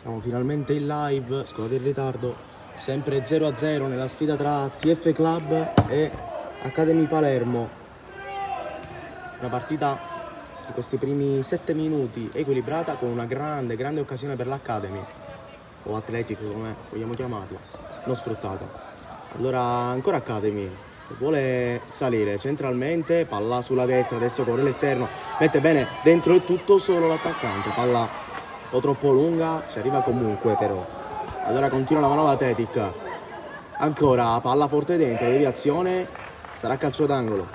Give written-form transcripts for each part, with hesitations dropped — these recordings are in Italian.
Siamo finalmente in live, scusate il ritardo, sempre 0-0 nella sfida tra TF Club e Academy Palermo. Una partita di questi primi 7 minuti equilibrata con una grande occasione per l'Academy, o Atletico come vogliamo chiamarla, non sfruttata. Allora ancora Academy che vuole salire centralmente, palla sulla destra, adesso corre l'esterno, mette bene dentro il tutto solo l'attaccante, palla un po' troppo lunga, ci arriva comunque però. Allora continua la manovra Tetic, ancora palla forte dentro, deviazione, sarà calcio d'angolo.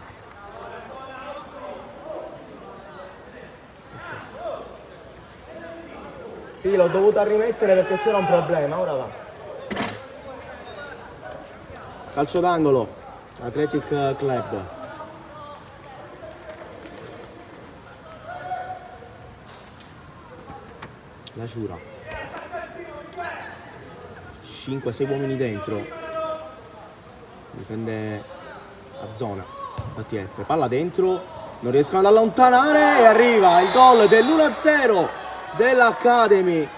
Sì, l'ho dovuta rimettere perché c'era un problema, ora va. Calcio d'angolo, Athletic Club. La Ciura. 5-6 uomini dentro. Dipende a zona. ATF. Palla dentro. Non riescono ad allontanare e arriva il gol dell'1-0 dell'Academy.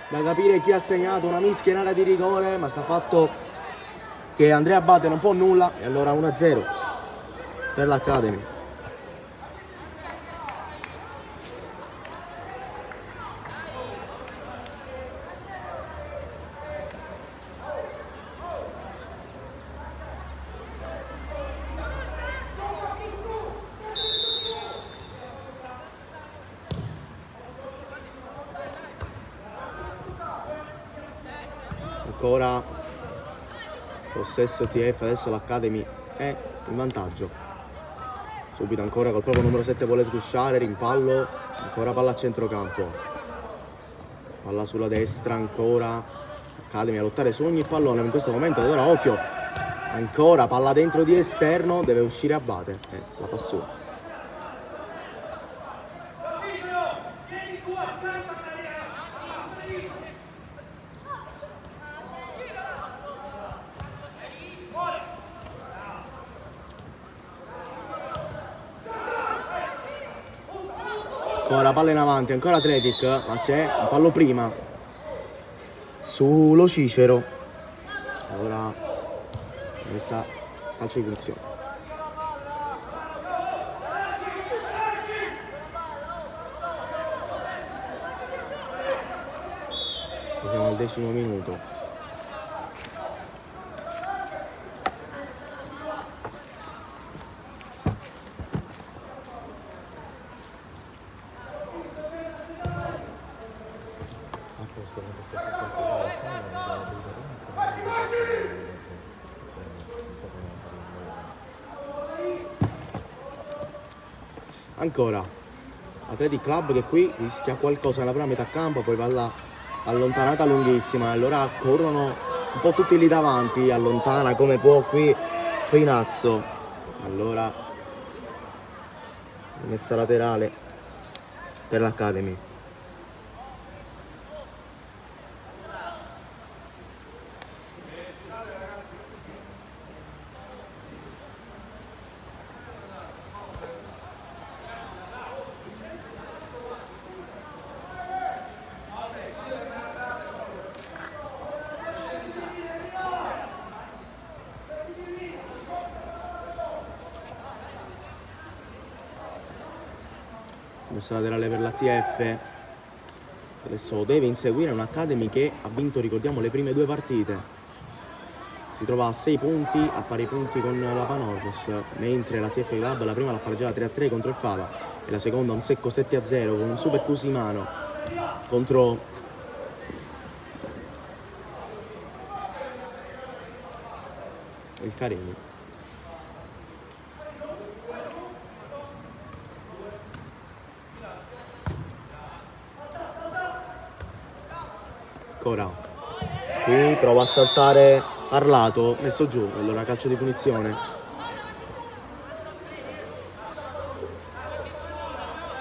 Da capire chi ha segnato, una mischia in area di rigore, ma sta fatto che Andrea Abate non può nulla e allora 1-0 per l'Academy. Ancora possesso TF, adesso l'Academy è in vantaggio. Subito ancora col proprio numero 7 vuole sgusciare, rimpallo, ancora palla a centrocampo. Palla sulla destra ancora, Academy a lottare su ogni pallone in questo momento, allora occhio, ancora palla dentro di esterno, deve uscire Abate, la fa su. Ancora palla in avanti, ancora Athletic, ma c'è un fallo prima sullo Cicero. Allora messa calcio di punizione. Siamo al 10° minuto. Ancora Athletic Club che qui rischia qualcosa nella prima metà campo, poi palla allontanata lunghissima, allora corrono un po' tutti lì davanti, allontana come può qui Finazzo, allora messa laterale per l'Academy. Messa laterale per l'ATF, adesso deve inseguire un'Academy che ha vinto, ricordiamo, le prime 2 partite, si trova a 6 punti, a pari punti con la Panormos, mentre la TF Club la prima l'ha pareggiata 3-3 contro il Fada e la seconda un secco 7-0 con un super Cusimano contro il Carini. Ancora qui prova a saltare Arlato, messo giù, allora calcio di punizione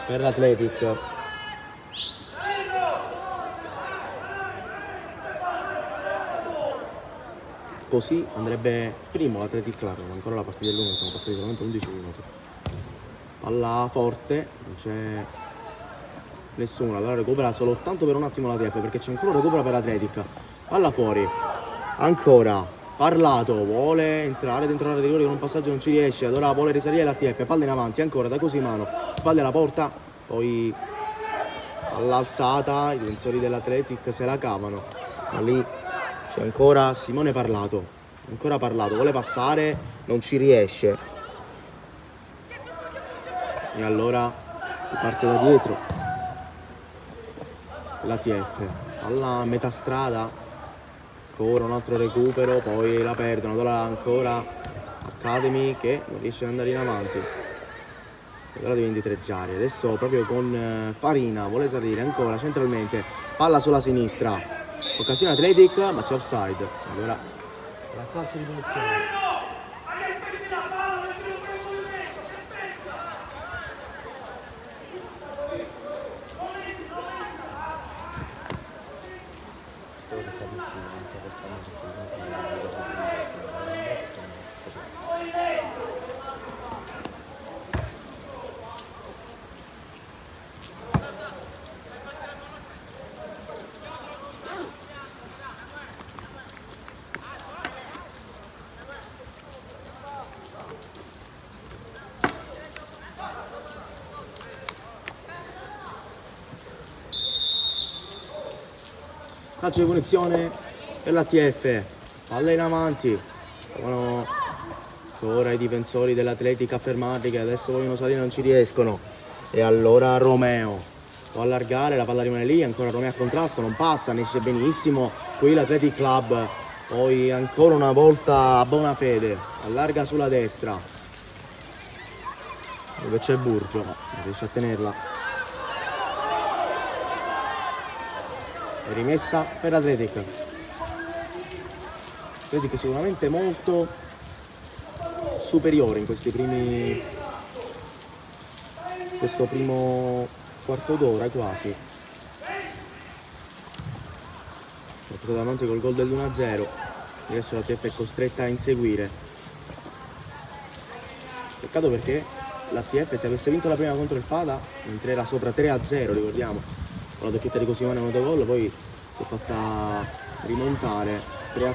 per l'Athletic. Così andrebbe primo l'Athletic Club, ancora la partita è lunga, sono passati solamente 11 minuti. Palla forte, non c'è nessuno. Allora recupera soltanto per un attimo la TF, perché c'è ancora un recupero per Athletic. Palla fuori, ancora Parlato, vuole entrare dentro l'area di rigore con un passaggio, non ci riesce, allora vuole risalire la TF, palla in avanti, ancora da Cosimano, spalle alla porta, poi all'alzata i difensori dell'Athletic se la cavano, ma lì c'è ancora Simone Parlato, vuole passare, non ci riesce, e allora parte da dietro la TF, alla metà strada, ancora un altro recupero, poi la perdono, allora ancora Academy che non riesce ad andare in avanti, allora deve indietreggiare, adesso proprio con Farina vuole salire ancora centralmente, palla sulla sinistra, occasione Athletic ma c'è offside, allora la calcio di punizione. Calcio di punizione per la TF, palla in avanti, provano ancora i difensori dell'Atletica a fermarli che adesso vogliono salire, non ci riescono, e allora Romeo può allargare, la palla rimane lì, ancora Romeo a contrasto, non passa, ne esce benissimo, qui l'Athletic Club, poi ancora una volta Bonafede, allarga sulla destra, dove c'è Burgio, ma non riesce a tenerla. Rimessa per Athletic. Athletic sicuramente molto superiore in questo primo quarto d'ora quasi. Portato davanti col gol dell'1-0. Adesso la TF è costretta a inseguire. Peccato perché la TF, se avesse vinto la prima contro il Fada, mentre era sopra 3-0, ricordiamo, con la doppietta di Cosimano e gol, poi si è fatta rimontare 3-3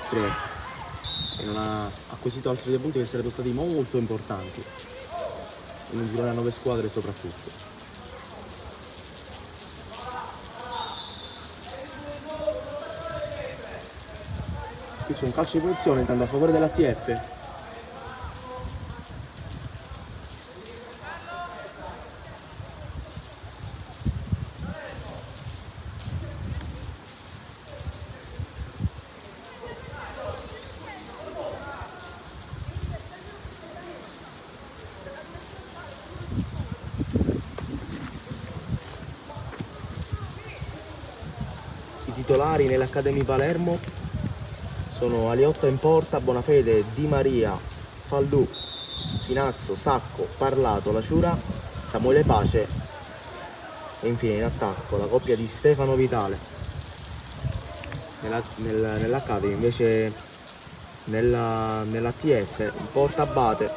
e non ha acquisito altri 2 punti che sarebbero stati molto importanti in un girone a 9 squadre soprattutto. Qui c'è un calcio di punizione intanto a favore della TF. Titolari nell'Academy Palermo sono Aliotta in porta, Bonafede, Di Maria, Faldù, Finazzo, Sacco, Parlato, Laciura, Samuele Pace e infine in attacco la coppia di Stefano Vitale. Nell'Academy invece nella TF in porta Abate,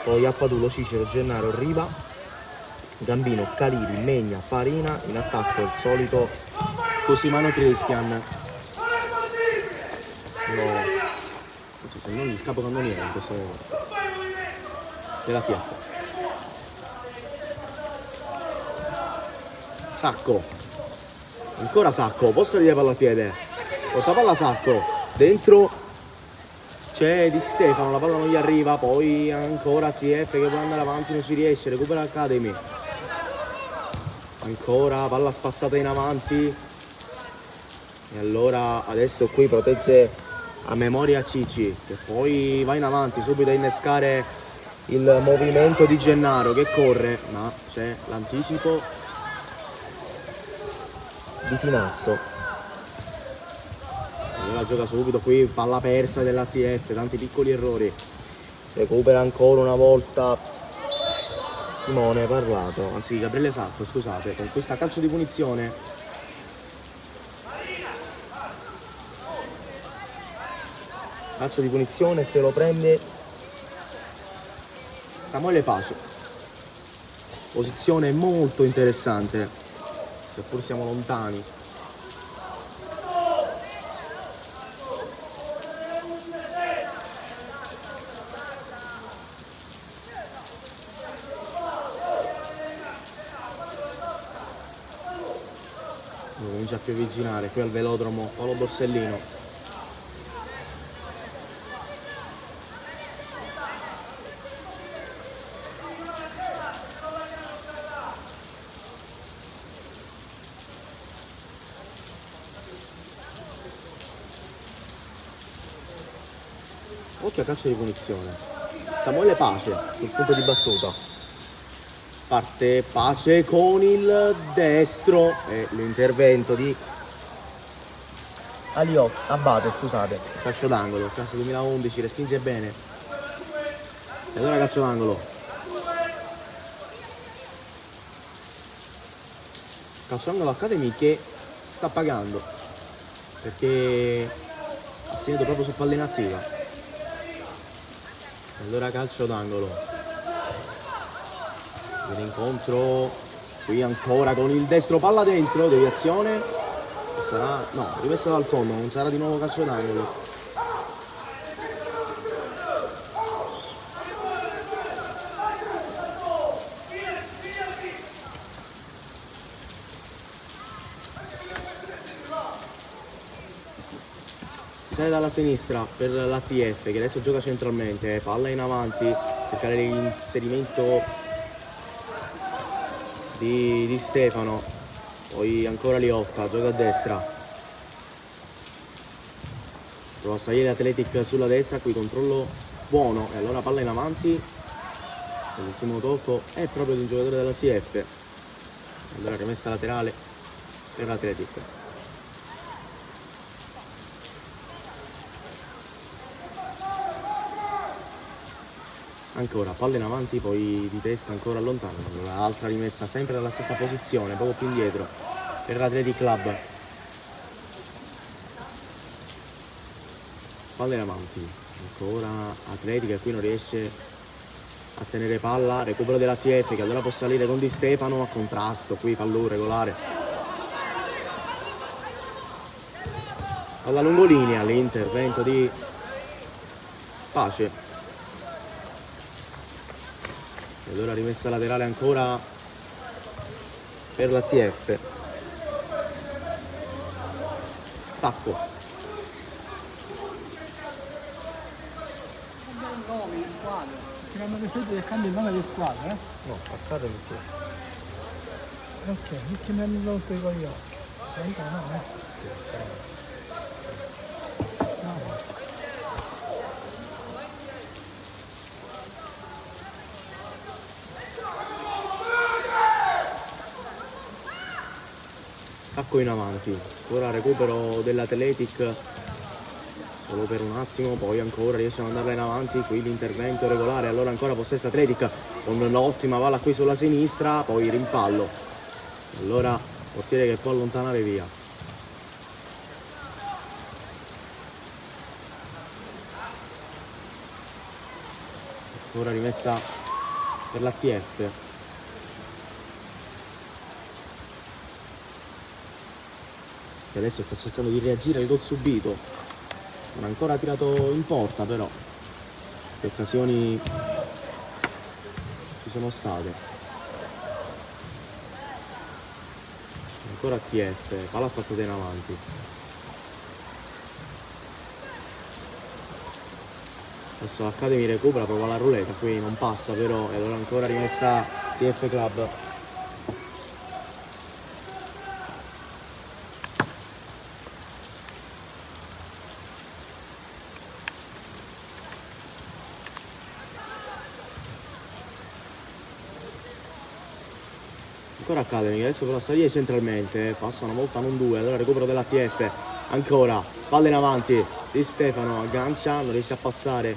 poi Appadulo, Cicero, Gennaro, Riva, Gambino, Caliri, Megna, Farina, in attacco il solito Cosimano Cristian. No, anzi, se non il capocannoniere in questo momento della TF. Sacco, ancora Sacco, può salire palla al piede, porta palla Sacco, dentro c'è Di Stefano, la palla non gli arriva, poi ancora TF che vuole andare avanti, non ci riesce, recupera Academy, ancora palla spazzata in avanti, e allora adesso qui protegge a memoria Cici, che poi va in avanti subito a innescare il movimento di Gennaro che corre, ma c'è l'anticipo di Finazzo. Allora gioca subito qui, palla persa dell'ATF, tanti piccoli errori, recupera ancora una volta Simone Parlato, anzi Gabriele Sacco, scusate, con questa calcio di punizione se lo prende Samuele Pace, posizione molto interessante seppur siamo lontani. Comincia a più avvicinare qui al velodromo Paolo Borsellino. Occhio a calcio di punizione. Samuele Pace sul punto di battuta. Parte Pace con il destro e l'intervento di Abate, scusate. Calcio d'angolo, classe 2011, respinge bene. E allora calcio d'angolo. Calcio d'angolo Academy che sta pagando perché ha segnato proprio su palla inattiva. Allora calcio d'angolo, viene incontro qui ancora con il destro, palla dentro, deviazione, sarà, no, rimessa dal fondo, non sarà di nuovo calcio d'angolo. Sale dalla sinistra per l'ATF che adesso gioca centralmente, palla in avanti, cercare l'inserimento di Stefano, poi ancora Liotta, gioca a destra, prova a salire Athletic sulla destra, qui controllo buono e allora palla in avanti, l'ultimo tocco è proprio di un giocatore dell'ATF, allora rimessa laterale per l'Athletic. Ancora palla in avanti, poi di testa ancora lontano, l'altra rimessa sempre nella stessa posizione, poco più indietro per l'Athletic Club. Palla in avanti, ancora Athletic che qui non riesce a tenere palla, recupero dell'ATF che allora può salire con Di Stefano a contrasto, qui fallo regolare. Alla lungolinea l'intervento di Pace. E allora rimessa laterale ancora per l'ATF. Sacco. Cambiare il nome di squadra. Perché hanno deciso che cambia il nome di squadra, eh? No, Academy. Ok, mi chiamiamo il nome per i coglioni. Senta, no, eh? No. Sacco in avanti, ora recupero dell'Athletic solo per un attimo, poi ancora riescono ad andarla in avanti, qui l'intervento regolare, allora ancora possesso Athletic con un'ottima palla qui sulla sinistra, poi rimpallo, allora portiere che può allontanare via. Ora rimessa per l'ATF. Che adesso sta cercando di reagire al gol subito, non ha ancora tirato in porta, però le occasioni ci sono state. Ancora ATF, palla spazzata in avanti. Adesso l'Academy recupera, prova la ruleta, qui non passa però, e allora ancora rimessa TF Club. Ancora Academy, adesso per la salire centralmente, passa una volta non due, allora recupero dell'ATF, ancora, palla in avanti, Di Stefano aggancia, non riesce a passare,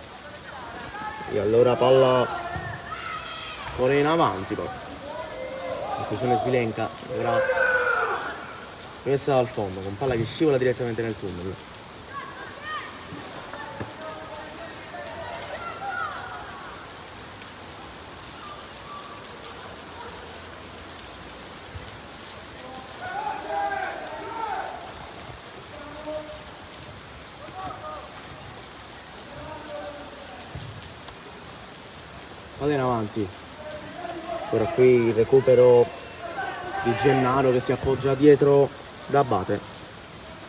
e allora palla fuori in avanti poi, conclusione Svilenka, ora rimessa dal fondo, con palla che scivola direttamente nel tunnel. palla in avanti. Ora qui il recupero di Gennaro che si appoggia dietro da Abate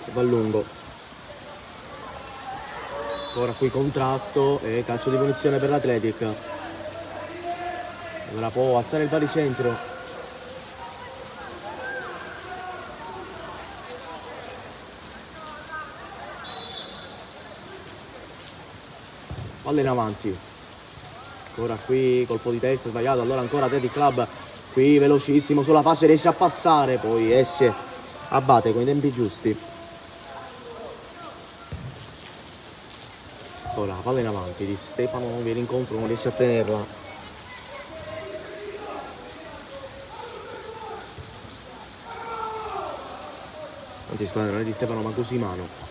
che va lungo. Ora qui contrasto e calcio di punizione per l'Athletic. Ora può alzare il baricentro. Palla in avanti. Ora qui colpo di testa sbagliato, allora ancora Athletic Club qui velocissimo sulla fascia, riesce a passare, poi esce Abate con i tempi giusti. Ora palla in avanti di Stefano, viene incontro, non riesce a tenerla. Anzi scusate, non è di Stefano ma Cusimano.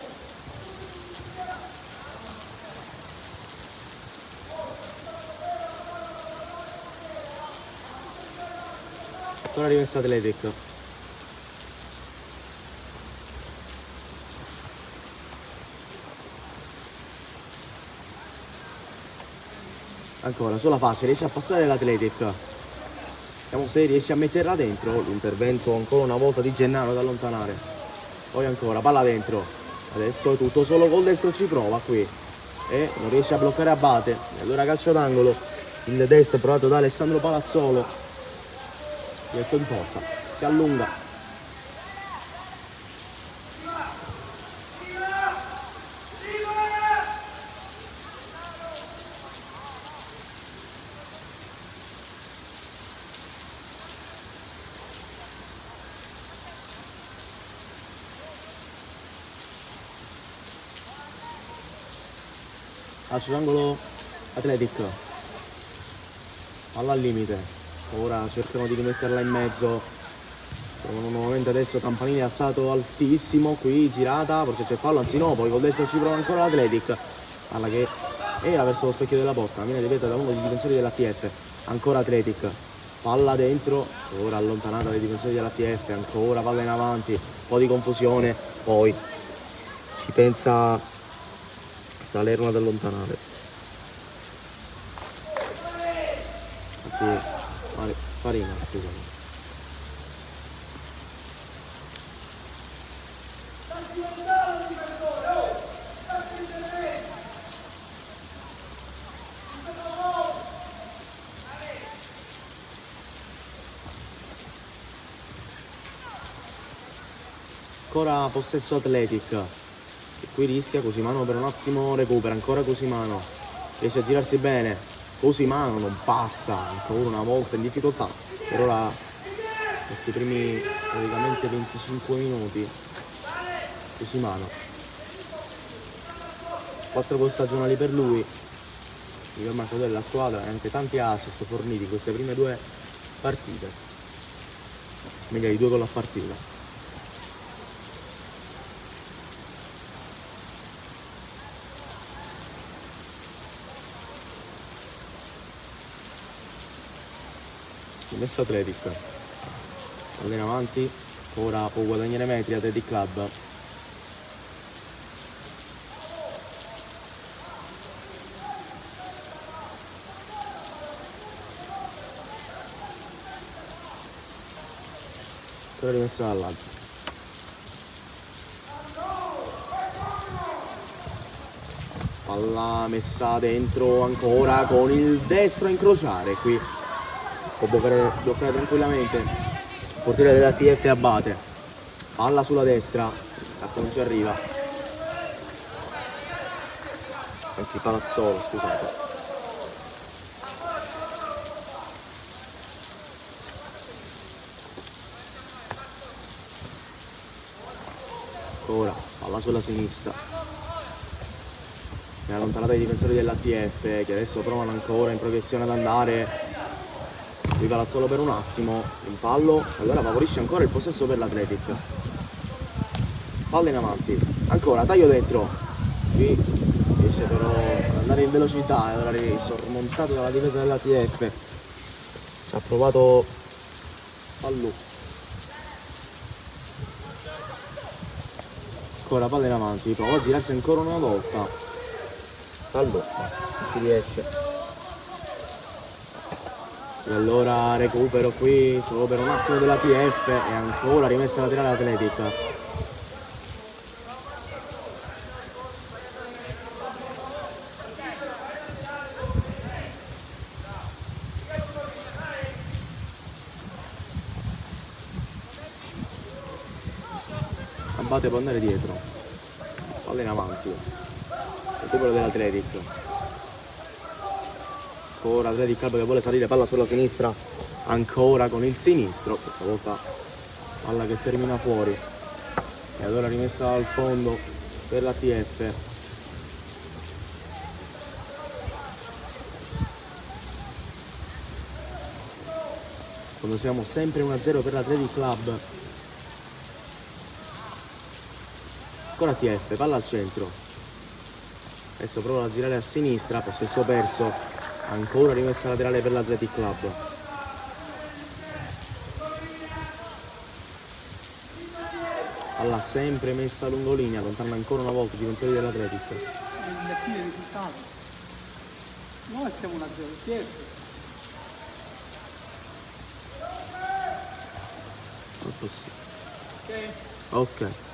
Ora rimessa Athletic. Ancora sulla fascia, riesce a passare l'Athletic. Vediamo se riesce a metterla dentro. L'intervento ancora una volta di Gennaro da allontanare. Poi ancora, palla dentro. Adesso è tutto solo col destro, ci prova qui. E non riesce a bloccare Abate. E allora calcio d'angolo. Il destro provato da Alessandro Palazzolo. Diretto in porta, si allunga. Calcio d'angolo Athletic. Palla al limite. Ora cercano di rimetterla in mezzo. Nuovamente adesso Campanini alzato altissimo. Qui girata, forse c'è fallo, anzi no, poi col destro ci prova ancora l'Athletic. Palla che era verso lo specchio della porta, viene ripetuta da uno dei difensori dell'ATF. Ancora Athletic. Palla dentro, ora allontanata dai difensori dell'ATF, ancora palla in avanti, un po' di confusione, poi ci pensa Salerno ad allontanare. Anzi, Farina, scusami. Ancora possesso Athletic. E qui rischia Cusimano per un attimo, recupera ancora Cusimano. Riesce a girarsi bene. Cusimano non passa ancora una volta in difficoltà. Per ora questi primi praticamente 25 minuti. Cusimano. 4 gol stagionali per lui. Il miglior marcatore della squadra e anche tanti assist forniti in queste prime 2 partite. Meglio di 2 gol a partita. Messo Athletic, palla in avanti, ora può guadagnare metri Athletic Club. Ora rimessa dall'alto. Palla messa dentro ancora con il destro a incrociare qui. Può bloccare tranquillamente il portiere dell'ATF Abate. Palla sulla destra, esatto, non ci arriva. Anzi Palazzolo, scusate. Ancora, palla sulla sinistra. È allontanata i difensori dell'ATF che adesso provano ancora in progressione ad andare. Qui Palazzolo per un attimo, in fallo, allora favorisce ancora il possesso per l'Athletic. Palla in avanti, ancora, taglio dentro. Qui riesce però ad andare in velocità e ora sormontato dalla difesa dell'ATF. Ci ha provato Fallu. Ancora palla in avanti, prova a girarsi ancora una volta. Fallu, non ci riesce. E allora recupero qui solo per un attimo della TF e ancora rimessa laterale Athletic. Abate può andare dietro, palla in avanti, recupero dell'Athletic. Ancora Athletic Club che vuole salire, palla sulla sinistra, ancora con il sinistro, questa volta palla che termina fuori. E allora rimessa al fondo per la TF. Quando siamo sempre 1-0 per l'Athletic Club. Ancora TF, palla al centro. Adesso prova a girare a sinistra, possesso perso. Ancora rimessa laterale per l'Athletic Club. Palla sempre messa lungolinea, lontana ancora una volta i difensori dell'Athletic. Il risultato. Noi siamo 1-0, TF. Non è possibile. Ok? Ok.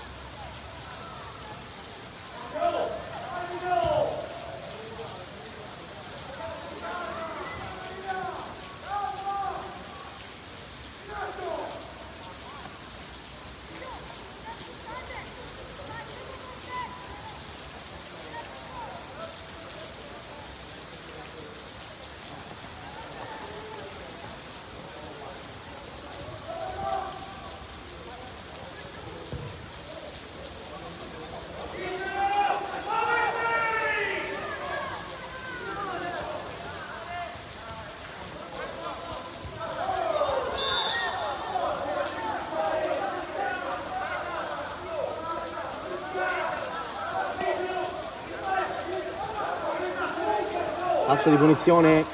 Calcio di punizione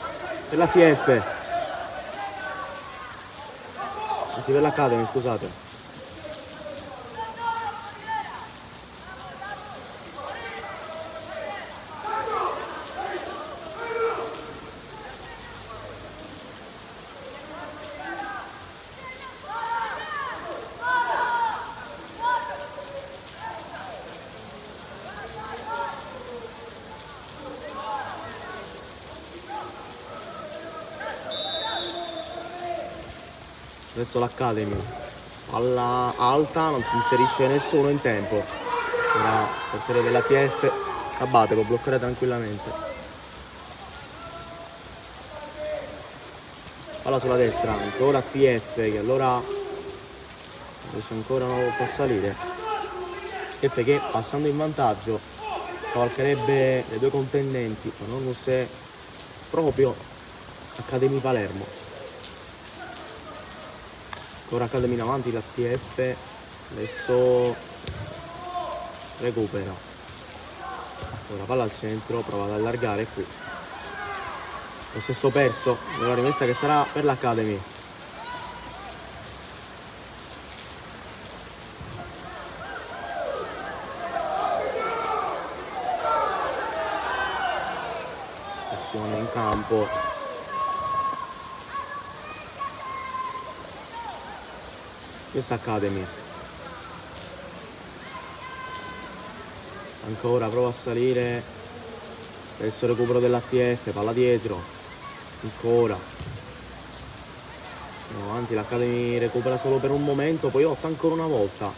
per la TF. Anzi per l'Academy, scusate. Adesso l'Academy, palla alta, non si inserisce nessuno in tempo. Ora portiere della TF, Abate può bloccare tranquillamente. Palla sulla destra, ancora TF che allora riesce ancora una volta a salire. TF che passando in vantaggio scavalcherebbe le due contendenti, ma non se proprio Academy Palermo. Ancora Academy in avanti, la TF adesso recupera. Ora palla al centro, prova ad allargare qui. Possesso perso, una rimessa che sarà per l'Academy. Discussione in campo. Questa Academy. Ancora prova a salire. Adesso recupero dell'ATF, palla dietro. Ancora. Andiamo avanti, l'Academy recupera solo per un momento, poi lotta ancora una volta.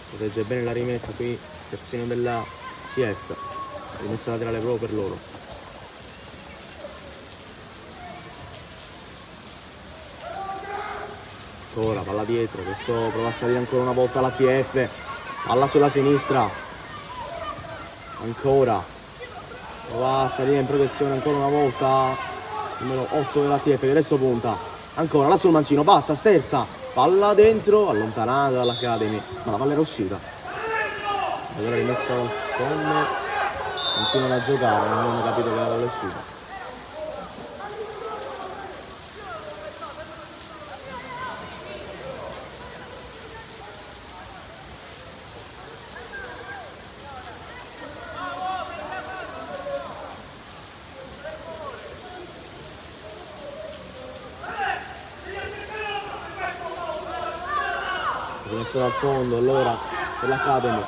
Protegge bene la rimessa qui, terzino della TF. Rimessa laterale proprio per loro. Ancora palla dietro, adesso prova a salire ancora una volta la TF, palla sulla sinistra, ancora prova a salire in progressione ancora una volta, numero 8 della TF che adesso punta, ancora là sul mancino, basta, sterza, palla dentro, allontanata dall'Academy, ma la palla era uscita. Allora rimessa al fondo, continuano a giocare, non hanno capito che la palla è uscita. rimesso dal fondo allora per l'Academy.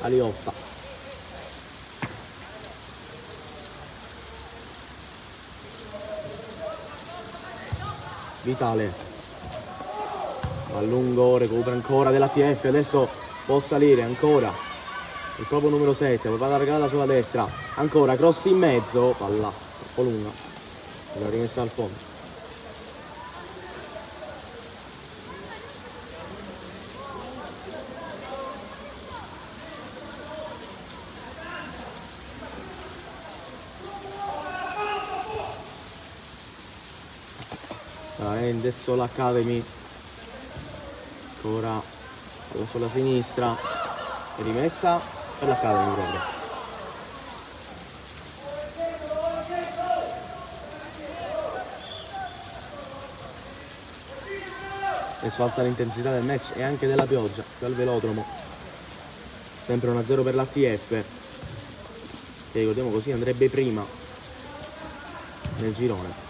Aliotta. Vitale. A lungo recupera ancora dell'ATF, adesso può salire ancora il proprio numero 7, poi va la regalata sulla destra, ancora cross in mezzo, palla troppo lunga, l'ha rimessa al fondo. Adesso l'Academy ancora sulla sinistra, rimessa per l'Academy proprio. Adesso alza l'intensità del match e anche della pioggia qui al velodromo. Sempre 1-0 per l'ATF, che ricordiamo così andrebbe prima nel girone.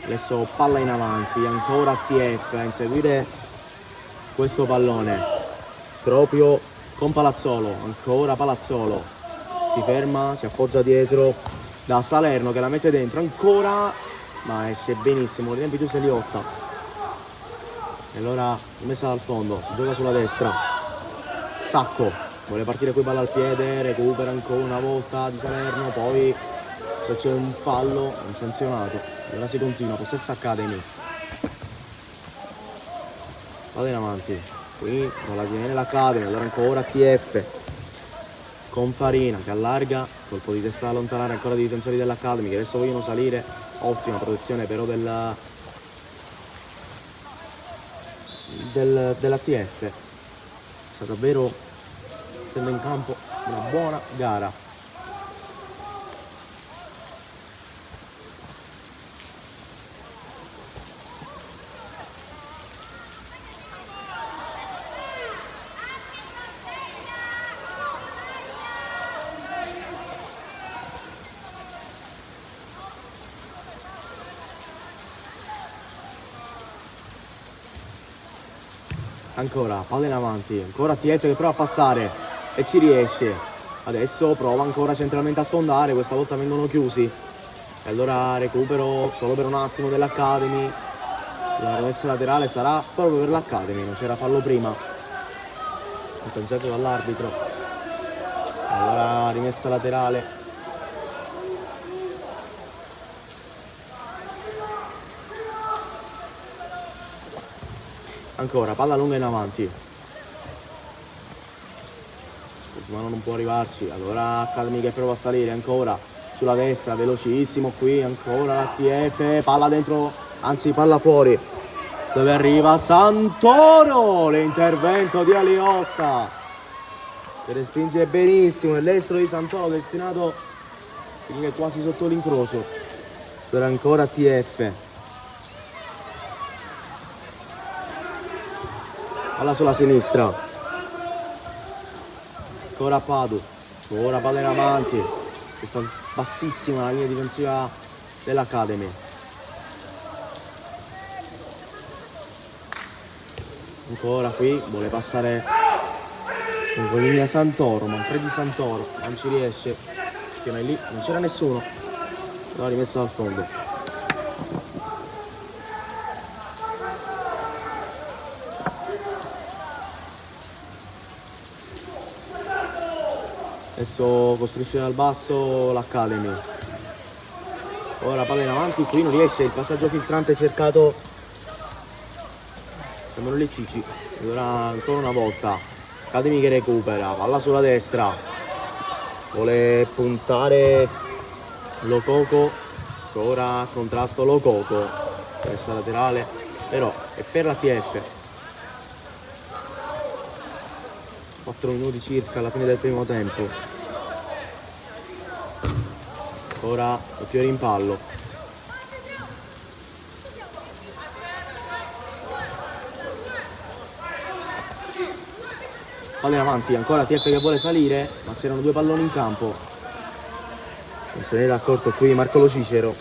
Adesso palla in avanti, ancora ATF a inseguire questo pallone proprio con Palazzolo, ancora Palazzolo, si ferma, si appoggia dietro da Salerno che la mette dentro ancora, ma esce benissimo, i tempi giusti Liotta. E allora messa dal fondo, si gioca sulla destra, Sacco, vuole partire qui palla al piede, recupera ancora una volta di Salerno, poi se c'è un fallo, un sanzionato, allora si continua, possesso Academy. Vado in avanti, qui non la tiene l'Academy, allora ancora ATF con Farina che allarga, colpo di testa da allontanare ancora dei difensori dell'Academy che adesso vogliono salire, ottima protezione però dell'ATF. Sta davvero mettendo in campo una buona gara. Ancora, palla in avanti, ancora TF che prova a passare e ci riesce. Adesso prova ancora centralmente a sfondare, questa volta vengono chiusi. E allora recupero solo per un attimo dell'Academy. La rimessa laterale sarà proprio per l'Academy, non c'era fallo prima. Licenziato dall'arbitro. Allora rimessa laterale. Ancora, palla lunga in avanti. Cosmano non può arrivarci. Allora Academy che prova a salire ancora sulla destra, velocissimo qui. Ancora l'ATF, palla dentro, anzi palla fuori. Dove arriva Santoro. L'intervento di Aliotta che respinge benissimo il destro di Santoro destinato finire quasi sotto l'incrocio. Per ancora ATF. Palla sulla sinistra, ancora Padu, ora palla in avanti, questa bassissima la linea difensiva dell'Academy. Ancora qui, vuole passare in linea Santoro, Manfredi Santoro, non ci riesce, perché lì non c'era nessuno, l'ha rimessa dal fondo. Adesso costruisce dal basso l'Academy. Ora palla in avanti, qui non riesce, il passaggio filtrante cercato. Sembrano le Cici. Allora ancora una volta. Academy che recupera, palla sulla destra. Vuole puntare Lococo. Ora contrasto Lococo. Pressa laterale, però è per la TF. 4 minuti circa alla fine del primo tempo. Ora doppio rimpallo. Palla in avanti, ancora TF che vuole salire, ma c'erano due palloni in campo. Non se ne era accorto qui Marco Lo Cicero.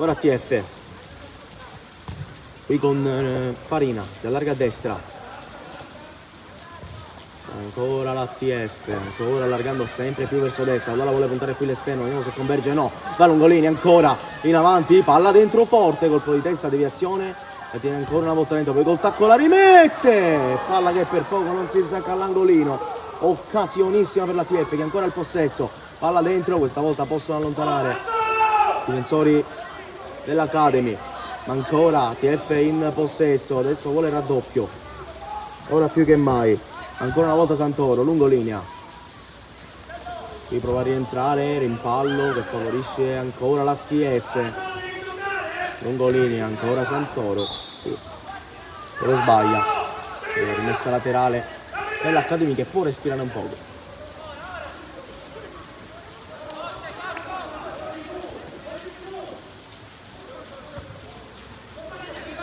Ora TF. Qui con Farina, che allarga a destra. Ancora la TF, ancora allargando sempre più verso destra. Allora vuole puntare qui l'esterno, vediamo se converge. No, va Lungolini ancora in avanti, palla dentro forte, colpo di testa, deviazione. La tiene ancora una volta dentro, poi col tacco la rimette. Palla che per poco non si insacca all'angolino. Occasionissima per la TF che ancora ha il possesso. Palla dentro, questa volta possono allontanare i difensori dell'Academy. Ma ancora TF in possesso, adesso vuole il raddoppio. Ora più che mai. Ancora una volta Santoro, lungolinea. Qui prova a rientrare, rimpallo che favorisce ancora la TF. Lungolinea, ancora Santoro. Però sbaglia. Rimessa laterale per l'Academy che può respirare un poco.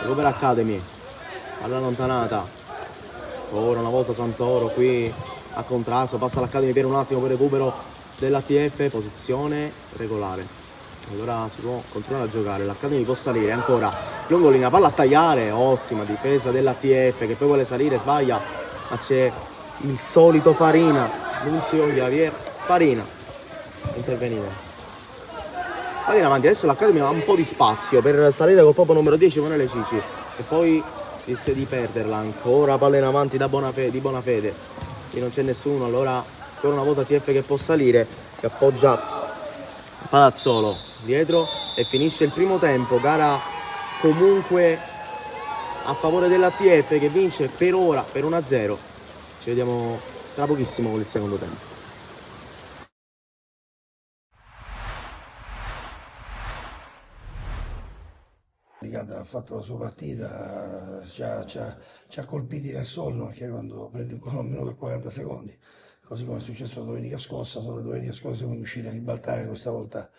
Recupera Academy. Palla allontanata. Ora una volta Santoro qui a contrasto, passa l'Academy per un attimo per recupero della TF, posizione regolare. Allora si può continuare a giocare, l'Academy può salire ancora. Lungolina, palla a tagliare, ottima difesa della TF che poi vuole salire, sbaglia, ma c'è il solito Farina, Nunzio Javier Farina intervenire. Farina avanti, adesso l'Academy ha un po' di spazio per salire col proprio numero 10 Emanuele Cici e poi rischia di perderla. Ancora palla in avanti da di Bonafede, qui non c'è nessuno, allora ancora una volta TF che può salire, che appoggia Palazzolo dietro e finisce il primo tempo. Gara comunque a favore della TF che vince per ora per 1-0. Ci vediamo tra pochissimo con il secondo tempo. Ha fatto la sua partita, ci ha colpiti nel sonno, perché quando prendi un gol a un minuto e 40 secondi, così come è successo la domenica scorsa, solo la domenica scorsa siamo riusciti a ribaltare, questa volta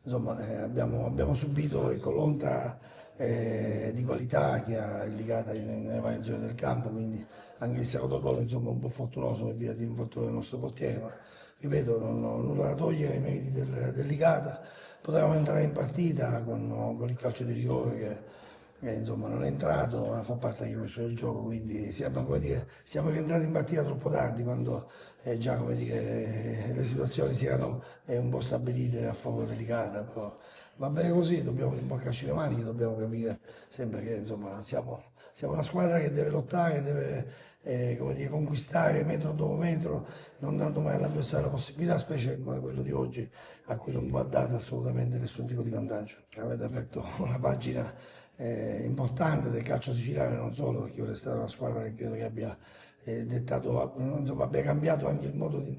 insomma, abbiamo subito l'onta di qualità che ha indicata nelle varie zone del campo, quindi anche il secondo gol insomma, un po' fortunoso per via di infortunio del nostro portiere, ma ripeto, non ho nulla da togliere ai meriti del Licata. Potevamo entrare in partita con il calcio di rigore che insomma non è entrato, ma fa parte anche questo del gioco, quindi siamo rientrati in partita troppo tardi quando già le situazioni si erano un po' stabilite a favore delicata, però va bene così, dobbiamo rimboccarci le maniche, dobbiamo capire sempre che insomma siamo una squadra che deve lottare, deve conquistare metro dopo metro, non dando mai all'avversario la possibilità, specie come quello di oggi, a cui non va dato assolutamente nessun tipo di vantaggio. Avete aperto una pagina importante del calcio siciliano e non solo, perché ora è stata una squadra che credo che abbia dettato, insomma, abbia cambiato anche il modo di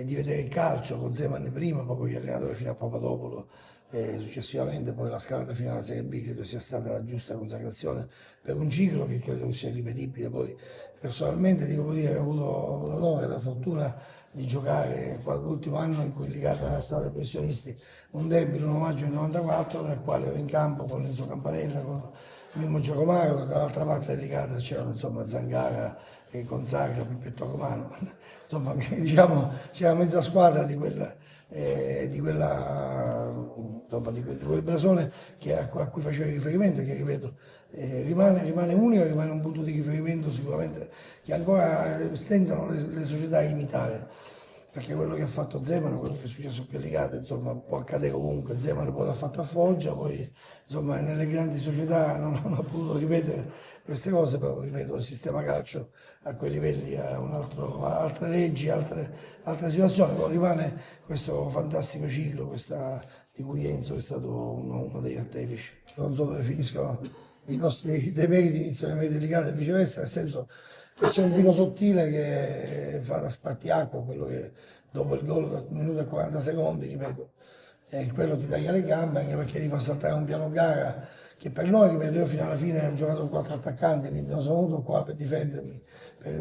vedere il calcio, con Zeman prima, poi con gli allenatori fino a Papadopoulos. Successivamente poi la scalata fino alla Serie B credo sia stata la giusta consacrazione per un ciclo che credo sia ripetibile. Poi personalmente devo dire che ho avuto l'onore e la fortuna di giocare l'ultimo anno in cui il Licata era stato ai professionisti un derby l'1 maggio del 94 nel quale ero in campo con Enzo Campanella, con Mimmo Giacomaro, dall'altra parte del Licata c'erano insomma Zangara e Gonzaga, Pippetto Romano, insomma diciamo c'era mezza squadra di quel blasone a cui facevo riferimento, che ripeto rimane unico, rimane un punto di riferimento sicuramente che ancora stentano le società a imitare, perché quello che ha fatto Zeman, quello che è successo qui a Licata, insomma può accadere ovunque. Zeman poi l'ha fatto a Foggia, poi insomma nelle grandi società non ha potuto ripetere queste cose, però ripeto il sistema calcio a quei livelli ha altre leggi, altre situazioni, poi rimane questo fantastico ciclo, di cui Enzo è stato uno degli artefici. Non so dove finiscono i nostri demeriti, iniziano i meriti delicati e viceversa, nel senso che c'è un filo sottile che fa da spartiacque, quello che dopo il gol da 1 minuto e 40 secondi, ripeto, quello ti taglia le gambe, anche perché ti fa saltare un piano gara che per noi, ripeto, io fino alla fine ho giocato con 4 attaccanti, quindi non sono venuto qua per difendermi, per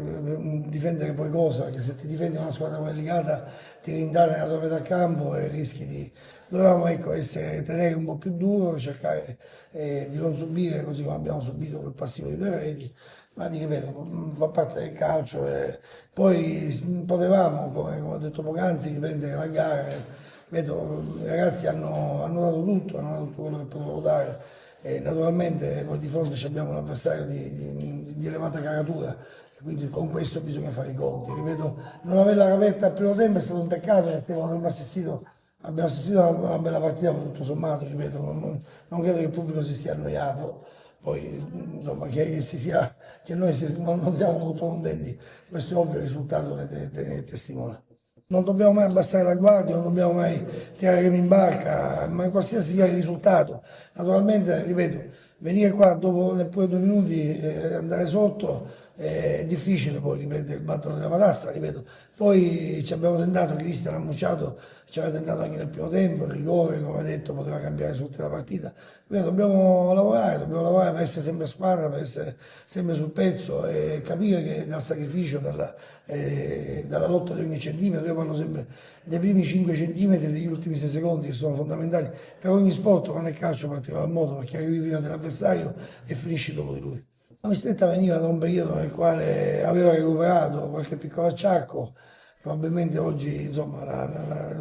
difendere poi cosa, perché se ti difendi una squadra come Licata ti rintanea nella tua metà campo e rischi di... Dovevamo tenere un po' più duro, cercare di non subire così come abbiamo subito quel passivo di 2 reti, ma ti ripeto, fa parte del calcio e poi potevamo, come ho detto poc'anzi, riprendere la gara Vedo, i ragazzi hanno dato tutto, hanno dato tutto quello che potevano dare. E naturalmente poi di fronte abbiamo un avversario di elevata caratura e quindi con questo bisogna fare i conti. Ripeto, non averla aperta al primo tempo è stato un peccato perché abbiamo assistito a una bella partita, ma tutto sommato, ripeto, non credo che il pubblico si stia annoiato. Poi, insomma, che noi non siamo molto contenti, questo è ovvio, il risultato ne testimonia. Non dobbiamo mai abbassare la guardia, non dobbiamo mai tirare in barca, ma qualsiasi sia il risultato. Naturalmente, ripeto, venire qua dopo neppure 2 minuti e andare sotto è difficile poi riprendere il battere della matassa, ripeto. Poi ci abbiamo tentato, Cristian ha annunciato, ci aveva tentato anche nel primo tempo, il rigore, come ha detto, poteva cambiare tutta la partita. Ripeto, dobbiamo lavorare per essere sempre a squadra, per essere sempre sul pezzo e capire che dal sacrificio, dalla lotta di ogni centimetro, io parlo sempre dei primi 5 centimetri e degli ultimi 6 secondi che sono fondamentali per ogni sport, non è calcio in particolar modo, perché arrivi prima dell'avversario e finisci dopo di lui. La Mistretta veniva da un periodo nel quale aveva recuperato qualche piccolo acciacco, probabilmente oggi insomma,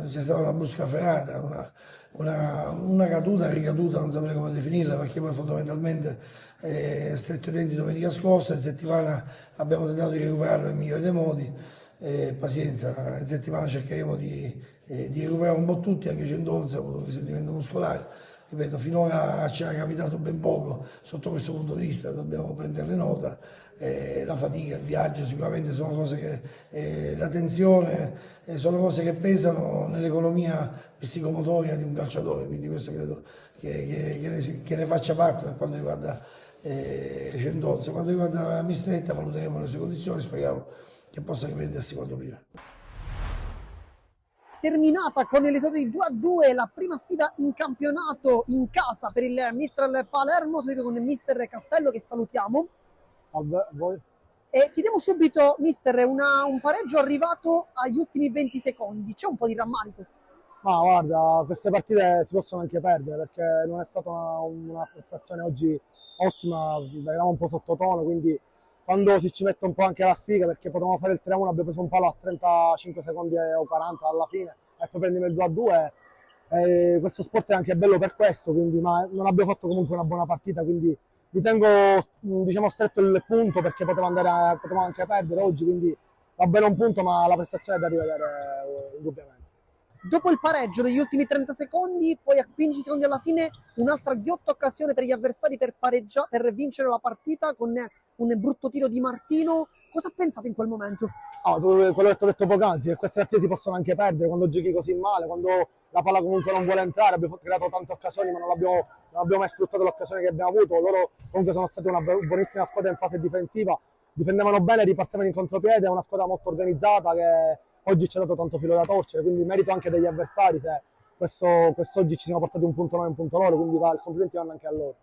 c'è stata una brusca frenata, una caduta, ricaduta, non saprei come definirla, perché poi fondamentalmente stretto i denti domenica scorsa, in settimana abbiamo tentato di recuperarlo nel migliore dei modi, pazienza, in settimana cercheremo di recuperare un po' tutti, anche 111 ha avuto risentimento muscolare. Ripeto, finora ci è capitato ben poco sotto questo punto di vista, dobbiamo prenderne nota. La fatica, il viaggio sicuramente sono cose la tensione sono cose che pesano nell'economia psicomotoria di un calciatore, quindi questo credo che ne faccia parte per quanto riguarda Centozzo. Per quanto riguarda Mistretta valuteremo le sue condizioni, speriamo che possa riprendersi quanto prima. Terminata con il risultato di 2-2 la prima sfida in campionato in casa per il Mister Palermo, seguito con il Mister Cappello che salutiamo. Salve a voi. E chiediamo subito, Mister, un pareggio arrivato agli ultimi 20 secondi, c'è un po' di rammarico? Ma guarda, queste partite si possono anche perdere perché non è stata una prestazione oggi ottima, eravamo un po' sottotono, quindi quando ci mette un po' anche la sfiga, perché potevamo fare il 3-1, abbiamo preso un palo a 35 secondi o 40 alla fine e poi prendiamo il 2-2. Questo sport è anche bello per questo, quindi, ma non abbiamo fatto comunque una buona partita, quindi mi tengo diciamo, stretto il punto perché potevamo anche perdere oggi, quindi va bene un punto, ma la prestazione è da rivedere indubbiamente. Dopo il pareggio degli ultimi 30 secondi, poi a 15 secondi alla fine, un'altra ghiotta occasione per gli avversari per vincere la partita con un brutto tiro di Martino. Cosa ha pensato in quel momento? Quello che ti ho detto poc'anzi, che queste partite si possono anche perdere quando giochi così male, quando la palla comunque non vuole entrare. Abbiamo creato tante occasioni, ma non abbiamo mai sfruttato l'occasione che abbiamo avuto. Loro comunque sono stati una buonissima squadra in fase difensiva, difendevano bene, ripartivano in contropiede, è una squadra molto organizzata che oggi ci ha dato tanto filo da torcere, quindi merito anche degli avversari se quest'oggi ci siamo portati un punto noi e un punto loro, quindi i complimenti vanno anche a loro.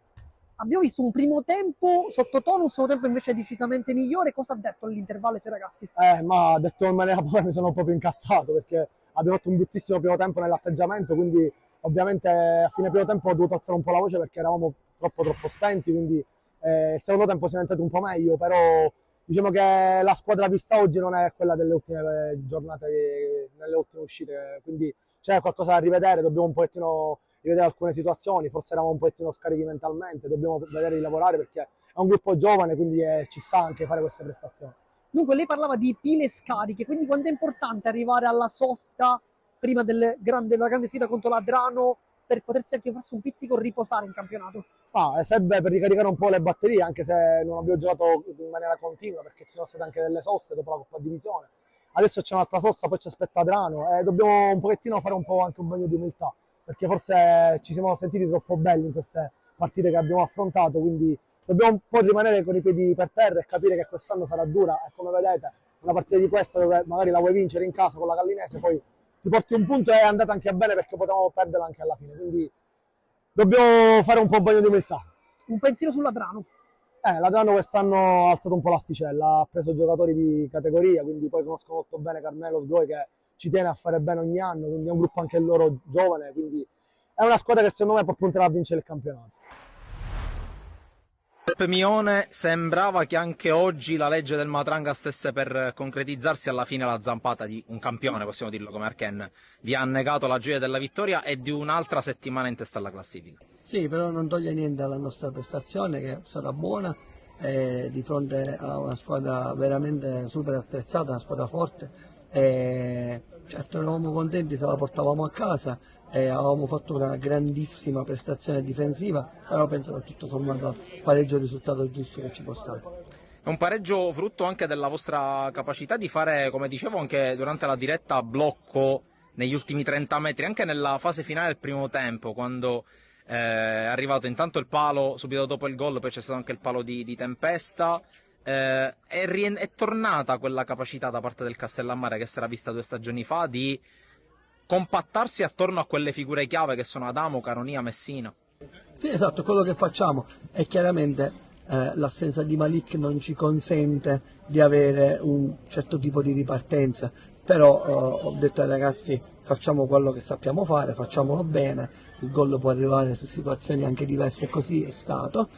Abbiamo visto un primo tempo sottotono, un secondo tempo invece decisamente migliore. Cosa ha detto all'intervallo ai suoi ragazzi? Ma detto in maniera povera mi sono proprio incazzato perché abbiamo fatto un bruttissimo primo tempo nell'atteggiamento, quindi ovviamente a fine primo tempo ho dovuto alzare un po' la voce perché eravamo troppo stenti, quindi il secondo tempo si è diventato un po' meglio, però diciamo che la squadra vista oggi non è quella delle ultime giornate, nelle ultime uscite, quindi c'è qualcosa da rivedere, dobbiamo un pochettino rivedere alcune situazioni, forse eravamo un pochettino scarichi mentalmente, dobbiamo vedere di lavorare perché è un gruppo giovane, quindi ci sta anche fare queste prestazioni. Dunque lei parlava di pile scariche, quindi quanto è importante arrivare alla sosta prima della grande sfida contro l'Adrano per potersi anche farsi un pizzico riposare in campionato? Serve per ricaricare un po' le batterie, anche se non abbiamo giocato in maniera continua perché ci sono state anche delle soste dopo la Coppa Divisione. Adesso c'è un'altra sosta, poi ci aspetta Adrano e dobbiamo un pochettino fare un po' anche un bagno di umiltà perché forse ci siamo sentiti troppo belli in queste partite che abbiamo affrontato, quindi dobbiamo un po' rimanere con i piedi per terra e capire che quest'anno sarà dura e come vedete una partita di questa dove magari la vuoi vincere in casa con la Gallinese, poi ti porti un punto e è andata anche bene perché potevamo perderla anche alla fine, quindi dobbiamo fare un po' bagno di umiltà. Un pensiero sull'Adrano. L'Adrano quest'anno ha alzato un po' l'asticella, ha preso giocatori di categoria, quindi poi conosco molto bene Carmelo Sgoi che ci tiene a fare bene ogni anno, quindi è un gruppo anche loro giovane, quindi è una squadra che secondo me può puntare a vincere il campionato. Mione, sembrava che anche oggi la legge del Matranga stesse per concretizzarsi. Alla fine la zampata di un campione, possiamo dirlo come Arken, vi ha negato la gioia della vittoria e di un'altra settimana in testa alla classifica. Sì, però non toglie niente alla nostra prestazione, che è stata buona, di fronte a una squadra veramente super attrezzata, una squadra forte. Certo eravamo contenti se la portavamo a casa, avevamo fatto una grandissima prestazione difensiva, però penso che tutto sommato pareggio è il risultato giusto che ci può stare. È un pareggio frutto anche della vostra capacità di fare, come dicevo anche durante la diretta, blocco negli ultimi 30 metri, anche nella fase finale del primo tempo, quando è arrivato intanto il palo subito dopo il gol, poi c'è stato anche il palo di Tempesta. È tornata quella capacità da parte del Castellammare che si era vista 2 stagioni fa di compattarsi attorno a quelle figure chiave che sono Adamo, Caronia, Messina. Sì, esatto, quello che facciamo è chiaramente l'assenza di Malik non ci consente di avere un certo tipo di ripartenza, però ho detto ai ragazzi facciamo quello che sappiamo fare, facciamolo bene, il gol può arrivare su situazioni anche diverse e così è stato,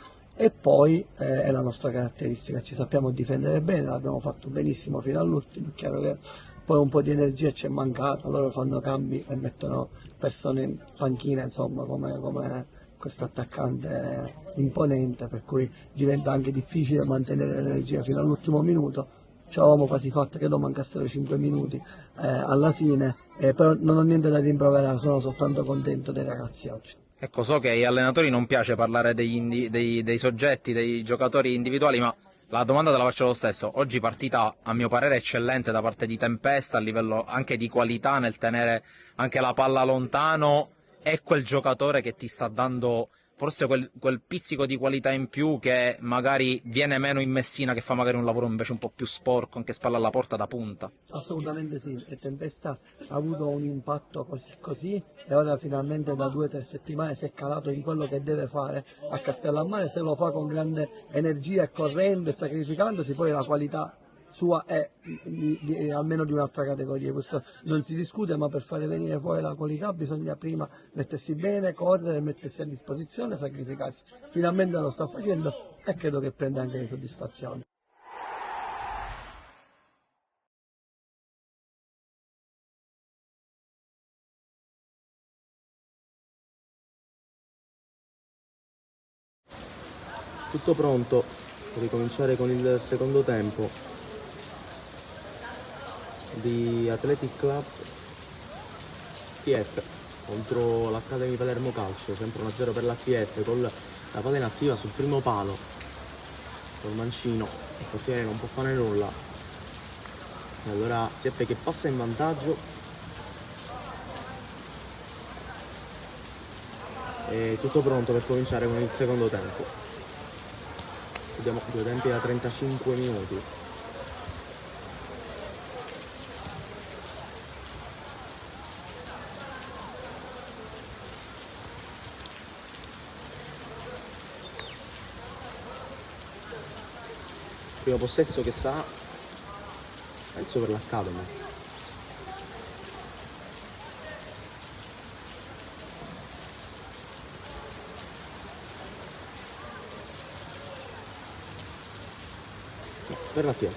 e poi è la nostra caratteristica, ci sappiamo difendere bene, l'abbiamo fatto benissimo fino all'ultimo, è chiaro che poi un po' di energia ci è mancata, loro fanno cambi e mettono persone in panchina, insomma, come questo attaccante imponente, per cui diventa anche difficile mantenere l'energia fino all'ultimo minuto. Ci avevamo quasi fatto, credo mancassero 5 minuti alla fine, però non ho niente da rimproverare, sono soltanto contento dei ragazzi oggi. Ecco, so che agli allenatori non piace parlare dei soggetti, dei giocatori individuali, ma la domanda te la faccio lo stesso. Oggi partita, a mio parere, eccellente da parte di Tempesta, a livello anche di qualità nel tenere anche la palla lontano. È quel giocatore che ti sta dando forse quel pizzico di qualità in più che magari viene meno in Messina, che fa magari un lavoro invece un po' più sporco, anche spalla alla porta da punta. Assolutamente sì, e Tempesta ha avuto un impatto così e ora finalmente da 2 o 3 settimane si è calato in quello che deve fare a Castellammare, se lo fa con grande energia e correndo e sacrificandosi, poi la qualità sua è almeno di un'altra categoria, questo non si discute, ma per fare venire fuori la qualità bisogna prima mettersi bene, correre, mettersi a disposizione, sacrificarsi. Finalmente lo sta facendo e credo che prenda anche le soddisfazioni. Tutto pronto per ricominciare con il secondo tempo di Athletic Club TF contro l'Academy Palermo Calcio, sempre 1-0 per l'ATF, con la palla inattiva sul primo palo, col mancino, il portiere non può fare nulla, e allora TF che passa in vantaggio e tutto pronto per cominciare con il secondo tempo. Vediamo 2 tempi da 35 minuti. Primo possesso che sarà, penso, per l'Academy. No, per la TF.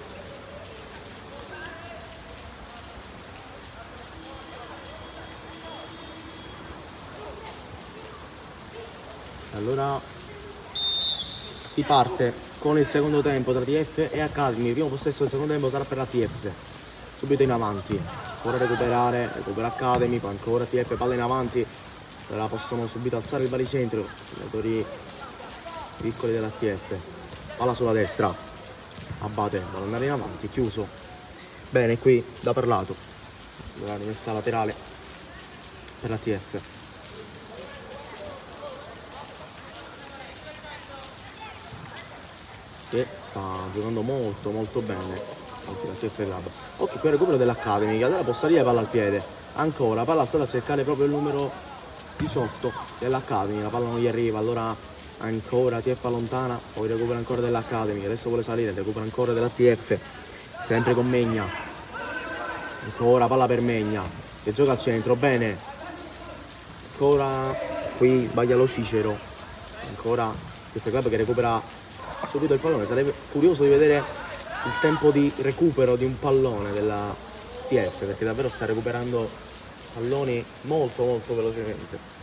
Allora si parte con il secondo tempo tra TF e Academy. Il primo possesso del secondo tempo sarà per la TF, subito in avanti, ora recupera Academy, poi ancora TF, palla in avanti, la possono subito alzare il baricentro i giocatori piccoli della TF, palla sulla destra, Abate, vuole andare in avanti, chiuso, bene, qui da Parlato, la rimessa laterale per la TF. Che sta giocando molto bene la TF Club. Ok, qui il recupero dell'Academy, che allora può salire palla al piede, ancora palla alzata a cercare proprio il numero 18 dell'Academy, la palla non gli arriva, allora ancora TF allontana, poi recupera ancora dell'Academy, adesso vuole salire, recupera ancora della TF, sempre con Megna, ancora palla per Megna che gioca al centro, bene, ancora qui sbaglia lo Cicero, ancora TF Club che recupera subito il pallone. Sarebbe curioso di vedere il tempo di recupero di un pallone della TF, perché davvero sta recuperando palloni molto molto velocemente.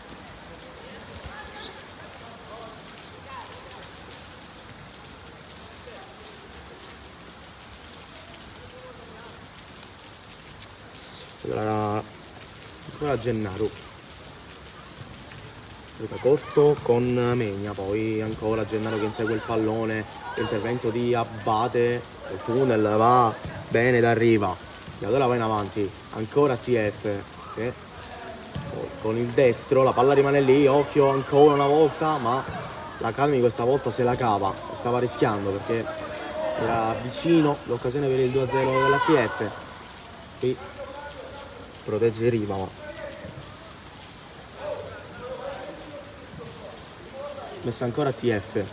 Ancora Gennaro, corto con Megna, poi ancora Gennaro che insegue il pallone, l'intervento di Abate, il tunnel va bene da riva, e allora va in avanti, ancora TF che con il destro, la palla rimane lì, occhio ancora una volta, ma l'Academy questa volta se la cava, stava rischiando perché era vicino l'occasione per il 2-0 della TF. Qui protegge riva, ma messa ancora TF.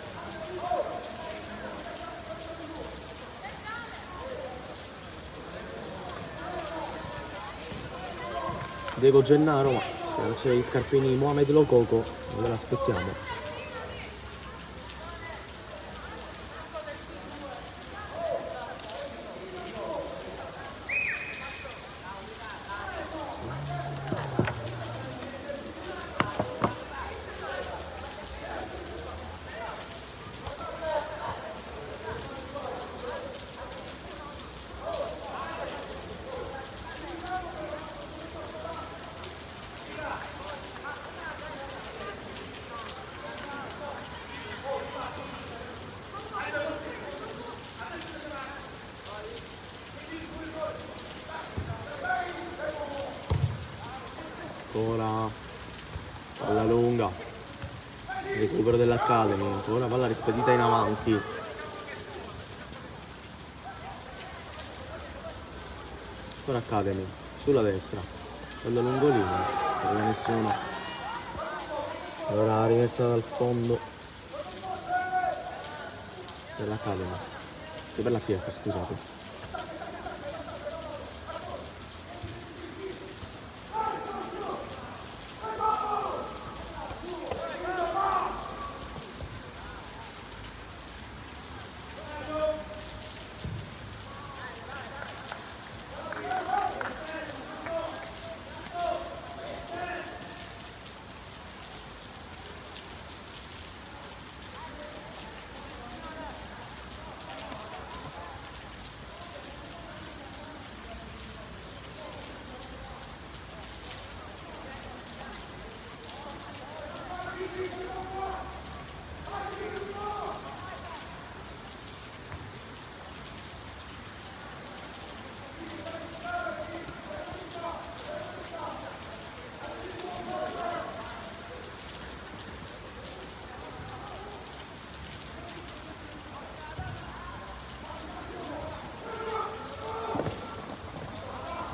Diego Gennaro, ma se non c'è gli scarpini Mohamed Lococo non l'aspettiamo. Ancora palla lunga, il recupero dell'Academy, ancora palla rispedita in avanti. Ancora Academy sulla destra, palla lungolina, non c'è nessuno. Ora rimessa dal fondo dell'Academy, che per la TF, scusate.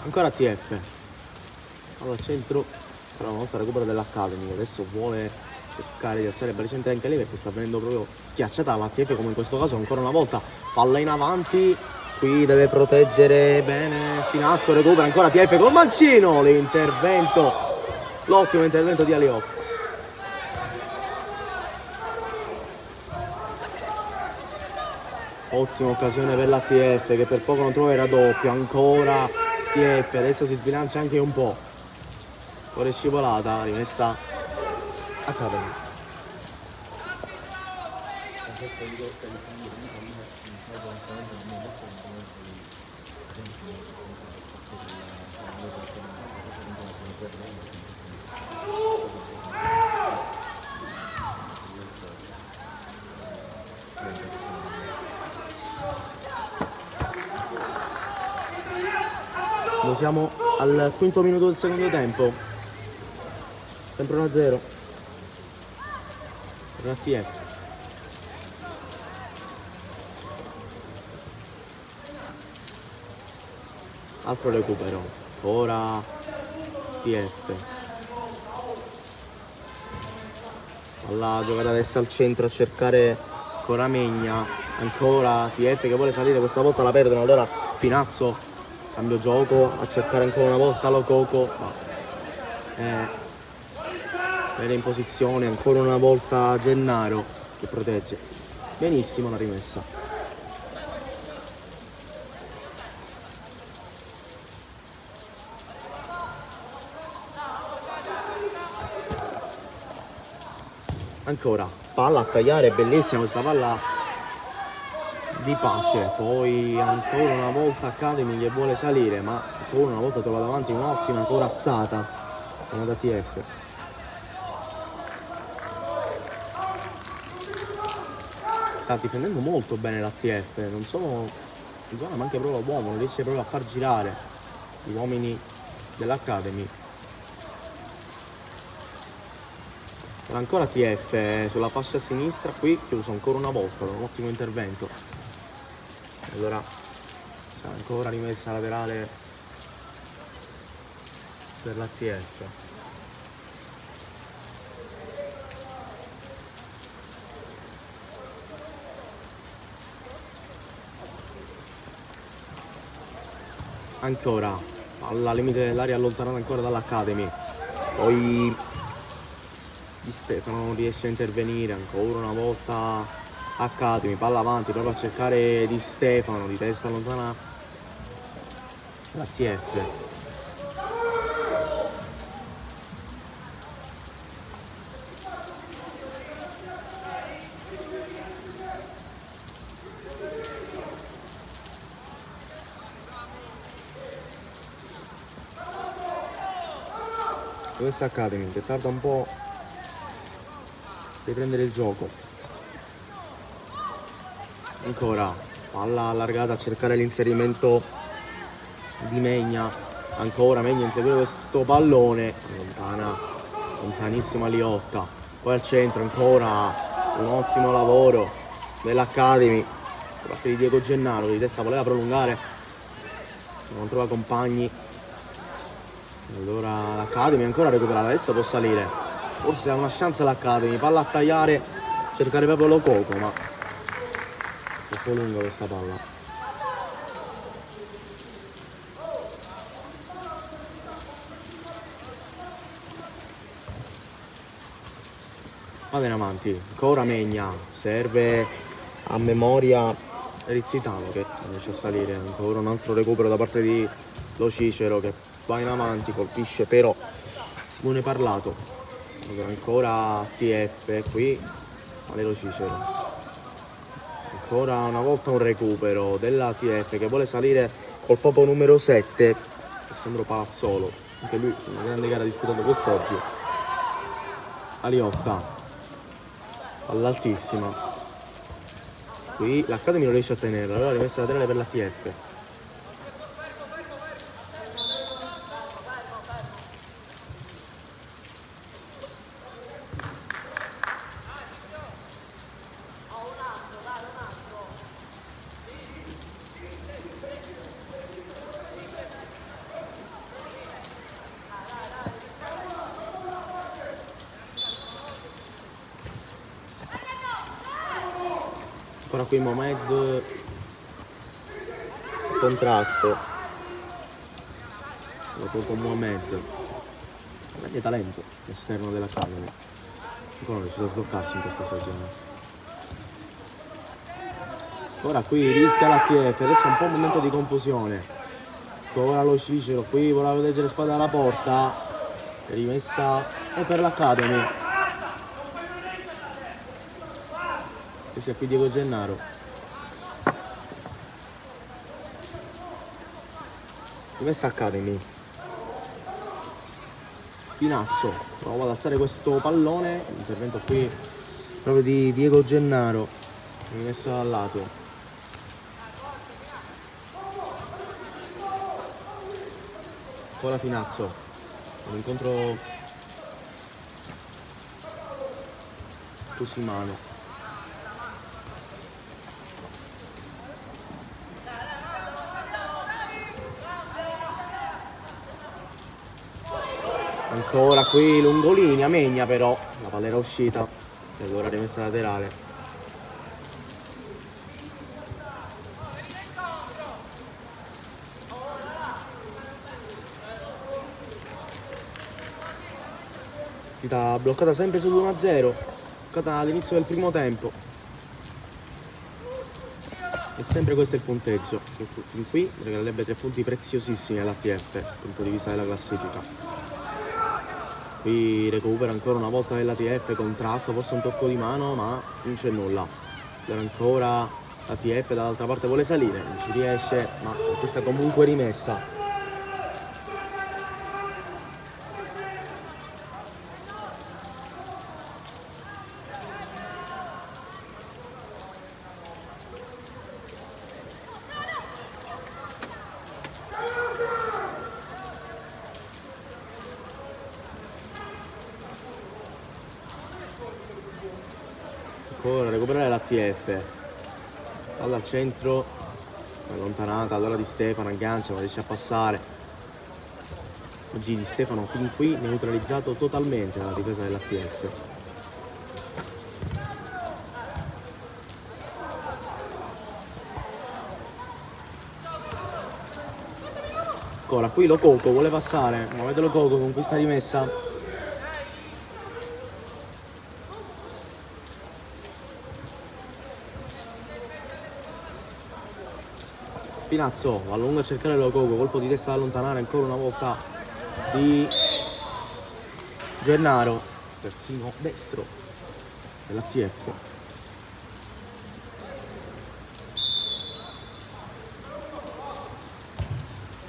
Ancora TF, al centro, però una volta recupero dell'Academy, adesso vuole cercare di alzare il baricentro anche lei perché sta venendo proprio schiacciata la TF, come in questo caso ancora una volta, palla in avanti, qui deve proteggere bene Finazzo, recupera ancora TF col mancino, l'intervento, l'ottimo intervento di Aliò. Ottima occasione per la TF che per poco non trova il raddoppio, ancora TF, adesso si sbilancia anche un po', ora è scivolata, rimessa Academy. Lo siamo al quinto minuto del secondo tempo, sempre 1-0 per la TF. Altro recupero, ora TF, alla giocata adesso al centro a cercare Coramegna, ancora TF che vuole salire, questa volta la perdono, allora Finazzo cambio gioco a cercare ancora una volta Lococo, ma bene in posizione, ancora una volta Gennaro che protegge. benissimo la rimessa. Ancora palla a tagliare, bellissima questa palla di Pace, poi ancora una volta Academy che vuole salire, ma ancora una volta trova davanti un'ottima corazzata da TF. Sta difendendo molto bene la TF, non sono in zona ma anche proprio uomo, non riesce proprio a far girare gli uomini dell'Academy. Ancora TF sulla fascia sinistra, qui chiuso ancora una volta, un ottimo intervento. Allora c'è ancora rimessa laterale per la TF. Ancora alla limite dell'area allontanata ancora dall'Academy, poi Di Stefano non riesce a intervenire, ancora una volta Academy, palla avanti proprio a cercare Di Stefano, di testa lontana la TF. Questa Academy che tarda un po' riprendere il gioco. Ancora palla allargata a cercare l'inserimento di Megna, ancora Megna inseguire questo pallone, lontanissima Liotta, poi al centro ancora un ottimo lavoro dell'Academy da parte di Diego Gennaro, che di testa voleva prolungare, non trova compagni. Allora l'Academy ancora recuperata, adesso può salire, forse ha una chance l'Academy, palla a tagliare, cercare proprio Lococo, ma è troppo lunga questa palla. Vado in avanti, ancora Megna, serve a memoria Rizzitano che riesce a salire, ancora un altro recupero da parte di Lo Cicero che va in avanti, colpisce però Simone Parlato. Allora, ancora TF qui, Valero Cicero. Ancora una volta un recupero della TF che vuole salire col popo numero 7, Alessandro Palazzolo, anche lui una grande gara disputata quest'oggi. Aliotta, all'altissima. Qui l'Academy non riesce a tenerla, allora rimessa laterale per la TF. Ancora qui Mohamed, contrasto con Mohamed, grande talento esterno dell'Academy, ancora non riuscito a sbloccarsi in questa stagione. Ora qui rischia la TF, adesso è un po' un momento di confusione, ancora Lo Cicero, qui voleva proteggere spada dalla porta, rimessa e per l'Academy. E sia qui Diego Gennaro. Rimessa Academy. Finazzo prova ad alzare questo pallone, intervento qui proprio di Diego Gennaro, rimessa dal lato. Ancora Finazzo, un incontro Tusimano. Ancora qui lungolinea, Megna però, la palla era uscita e allora rimessa laterale. Partita bloccata sempre sull'1-0, bloccata all'inizio del primo tempo. E sempre questo è il punteggio, che fin qui regalerebbe 3 punti preziosissimi all'ATF dal punto di vista della classifica. Qui recupera ancora una volta l'ATF, contrasto, forse un tocco di mano, ma non c'è nulla. Allora ancora l'ATF dall'altra parte vuole salire, non ci riesce, ma questa comunque rimessa. Ancora recuperare l'ATF, palla al centro, allontanata allora Di Stefano, aggancia, ma riesce a passare. Oggi Di Stefano fin qui neutralizzato totalmente dalla difesa dell'ATF. Ancora qui Lococo vuole passare, ma vede Lococo con questa rimessa. Pinazzo va a lungo a cercare Lococo, colpo di testa da allontanare ancora una volta di Gennaro, terzino destro dell'ATF.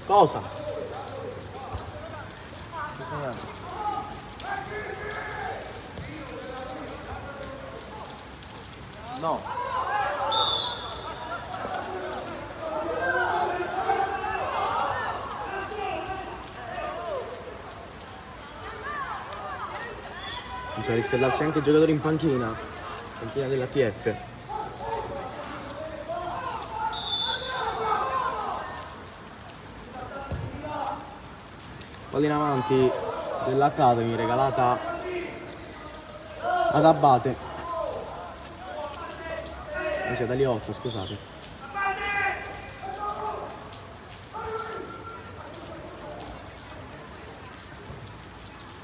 Cosa? No. Comincia a riscaldarsi anche i giocatori in panchina dell'ATF. Palla in avanti dell'Academy regalata ad Abate, anzi ad Aliotto, scusate.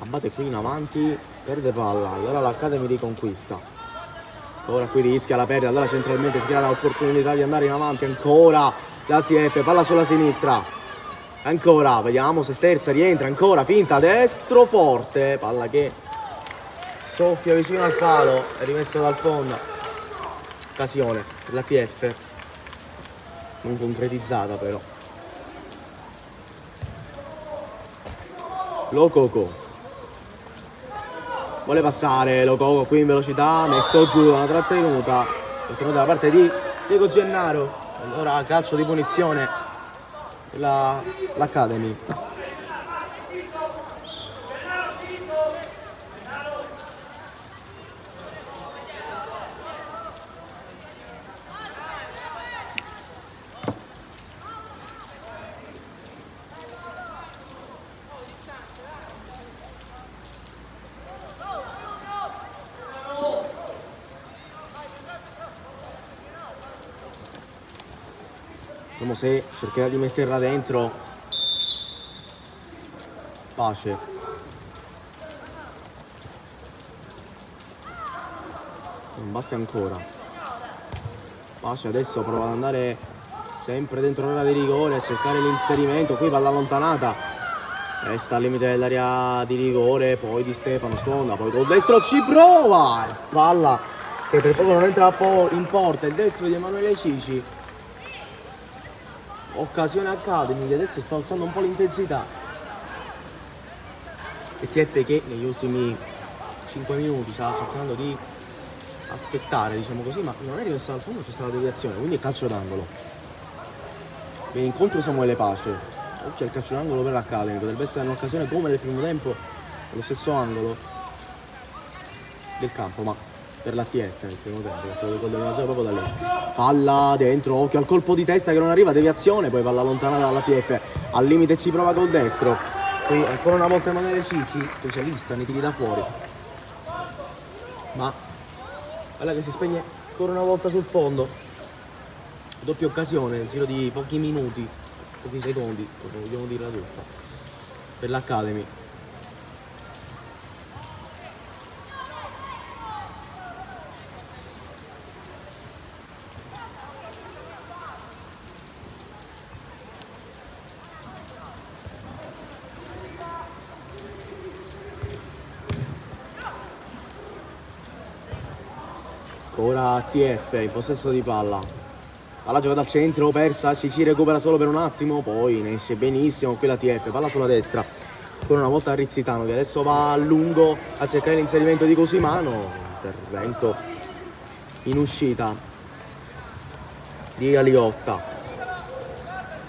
Abate qui in avanti, perde palla, allora l'Academy riconquista. Ora qui rischia la perde, allora centralmente si crea l'opportunità di andare in avanti ancora l'ATF, palla sulla sinistra. Ancora, vediamo se sterza, rientra ancora, finta, destro, forte, palla che soffia vicino al palo, è rimessa dal fondo. Occasione per l'ATF, non concretizzata però. Lococo vuole passare, Lococo qui in velocità, messo giù, una trattenuta da parte di Diego Gennaro. Allora calcio di punizione l'Academy. Vediamo se cercherà di metterla dentro. Pace. Non batte ancora. Pace adesso prova ad andare sempre dentro l'area di rigore a cercare l'inserimento. Qui palla allontanata. Resta al limite dell'area di rigore. Poi Di Stefano sponda. Poi col destro ci prova. Palla che per poco non entra in porta. Il destro di Emanuele Cici. Occasione Academy che adesso sta alzando un po' l'intensità. ETF che negli ultimi 5 minuti sta cercando di aspettare, diciamo così, ma non è rimessa dal fondo, c'è stata la deviazione, quindi è calcio d'angolo. Viene incontro Samuele Pace. Occhio al calcio d'angolo per l'Academy, potrebbe essere un'occasione come nel primo tempo, allo stesso angolo del campo, ma per l'ATF nel primo tempo, perché lo gol proprio da lì. Palla dentro, occhio al colpo di testa che non arriva, deviazione, poi palla allontanata dall'ATF, al limite ci prova col destro. Qui ancora una volta Emanuele Cici, specialista nei tiri da fuori. Ma guarda che si spegne ancora una volta sul fondo. Doppia occasione nel giro di pochi minuti, pochi secondi, vogliamo dirla tutta, per l'Academy. Ancora TF in possesso di palla. Palla giocata al centro, persa, Cici recupera solo per un attimo, poi ne esce benissimo qui la TF, palla sulla destra. Ancora una volta Rizzitano che adesso va a lungo a cercare l'inserimento di Cosimano. Intervento in uscita di Aliotta.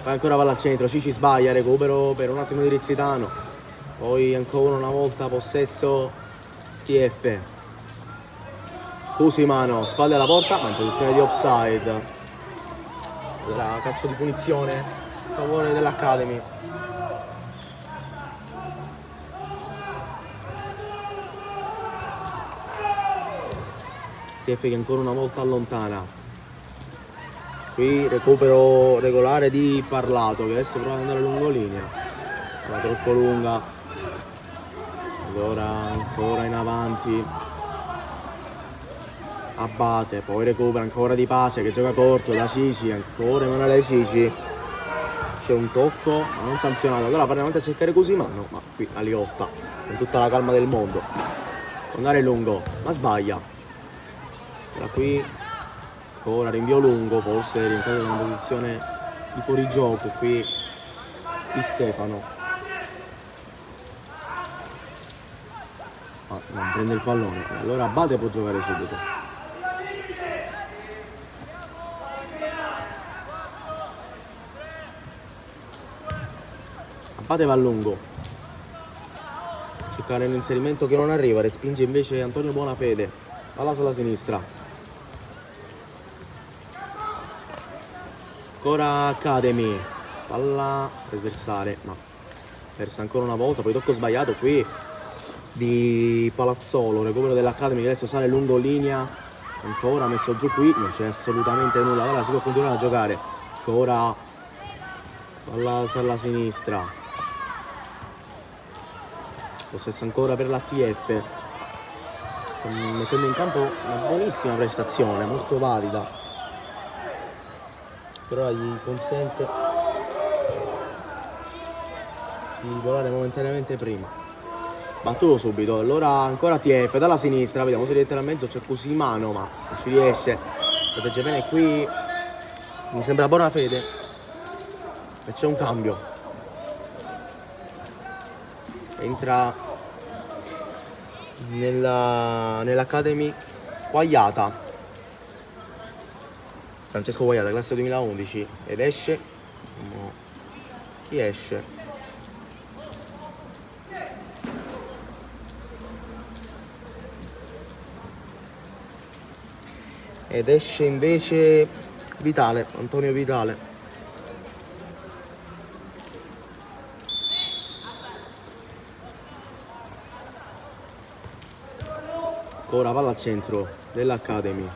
Poi ancora palla al centro, Cici sbaglia, recupero per un attimo di Rizzitano. Poi ancora una volta possesso TF. Cosimano, spalle alla porta, ma in posizione di offside. La calcio di punizione a favore dell'Academy. TF che ancora una volta allontana. Qui recupero regolare di Parlato che adesso prova ad andare lungolinea. Era troppo lunga. Allora ancora in avanti. Abate, poi recupera ancora Di Pace che gioca corto da Cici, ancora Emanuele Cici. C'è un tocco ma non sanzionato. Allora va avanti a cercare Cosimano, ma qui Aliotta con tutta la calma del mondo. Può andare lungo, ma sbaglia. Da qui ancora rinvio lungo, forse rientrato in una posizione di fuorigioco qui di Stefano. Ma non prende il pallone, allora Abate può giocare subito. Abate va a lungo, cercare l'inserimento che non arriva, respinge invece Antonio Bonafede, palla sulla sinistra. Ancora Academy, palla trasversale, ma persa ancora una volta, poi tocco sbagliato qui di Palazzolo, recupero dell'Academy che adesso sale lungo linea, ancora messo giù qui, non c'è assolutamente nulla, ora si può continuare a giocare. Ancora palla sulla sinistra. Possesso ancora per la TF. Sta mettendo in campo una buonissima prestazione, molto valida. Però gli consente di volare momentaneamente prima. Battuto subito, allora ancora TF dalla sinistra, vediamo se rientra a mezzo, c'è Cosimano ma non ci riesce. Protegge bene qui, mi sembra Bonafede. E c'è un cambio. Entra nell'Academy Guaiata, Francesco Guaiata, classe 2011, ed esce. Chi esce? Ed esce invece Vitale, Antonio Vitale. Ora palla al centro dell'Academy.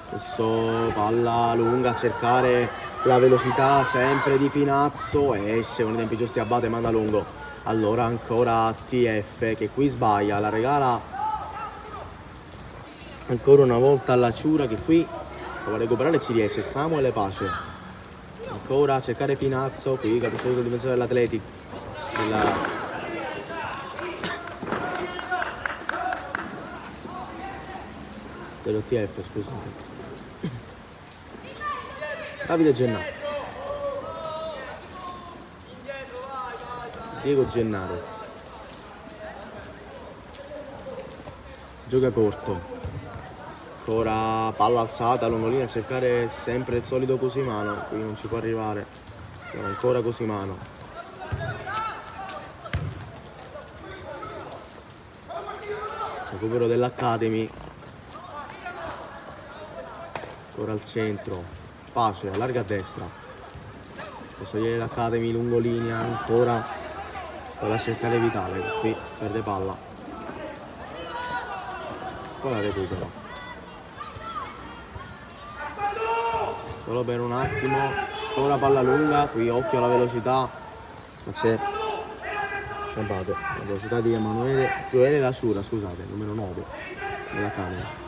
Adesso palla lunga a cercare la velocità sempre di Finazzo. Esce con i tempi giusti, Abate, manda lungo. Allora ancora TF che qui sbaglia, la regala ancora una volta alla Ciura che qui prova a recuperare e ci riesce. Samuele Pace. Ancora a cercare Finazzo, qui capisce tutto il difensore dell'Atletico. Dell'OTF, scusate. Davide Gennaro. Diego Gennaro. Gioca corto. Ancora palla alzata, lungolina a cercare sempre il solito Cosimano. Qui non ci può arrivare. Ancora Cosimano. Recupero dell'Academy. Ancora al centro, Pace, allarga a destra, posso dire l'Academy lungolinea, ancora va a cercare Vitale, qui perde palla, poi la recupera, solo per un attimo, ancora palla lunga, qui occhio alla velocità, ma c'è la velocità di Gioele Lasciura, scusate, numero 9 dell'Academy.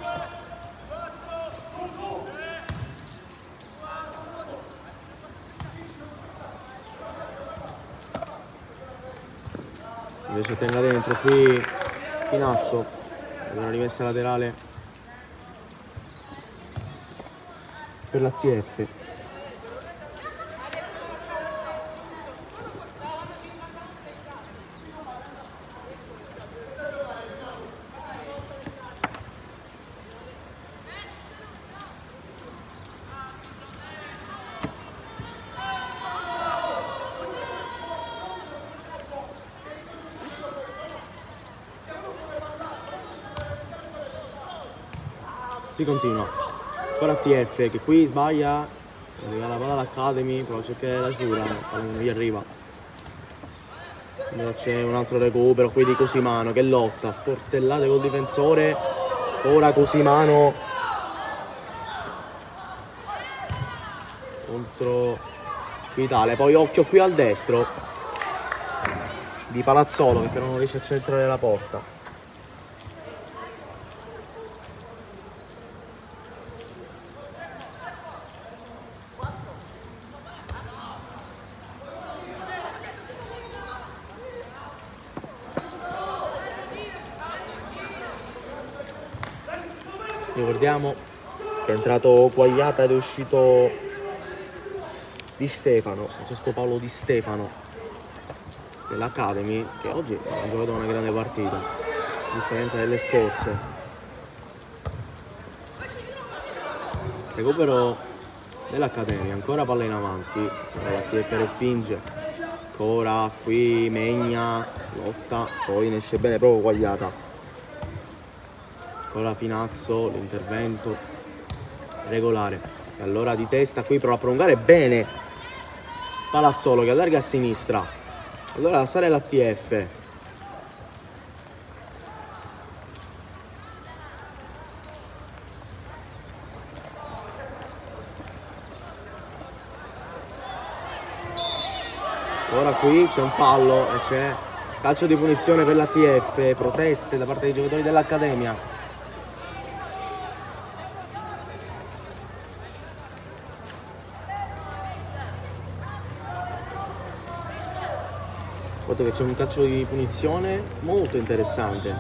Invece tenga dentro qui Finazzo, una rimessa laterale per la TF. Si continua, ancora TF che qui sbaglia, arriva la palla all'Academy, prova a cercare la Ciura, la palla non gli arriva. C'è un altro recupero qui di Cosimano che lotta, sportellate col difensore, ora Cosimano contro Vitale, poi occhio qui al destro di Palazzolo che però non riesce a centrare la porta. Ricordiamo che è entrato Quagliata ed è uscito Di Stefano, Francesco Paolo Di Stefano dell'Academy, che oggi ha giocato una grande partita, a differenza delle scorse. Recupero dell'Academy, ancora palla in avanti, la TF respinge, ancora qui Megna, lotta, poi ne esce bene proprio Quagliata. Ancora Finazzo, l'intervento regolare. E allora di testa qui prova a prolungare bene Palazzolo che allarga a sinistra. Allora la sale la TF. Ora qui c'è un fallo e c'è calcio di punizione per la TF, proteste da parte dei giocatori dell'Accademia. Guarda che c'è un calcio di punizione molto interessante.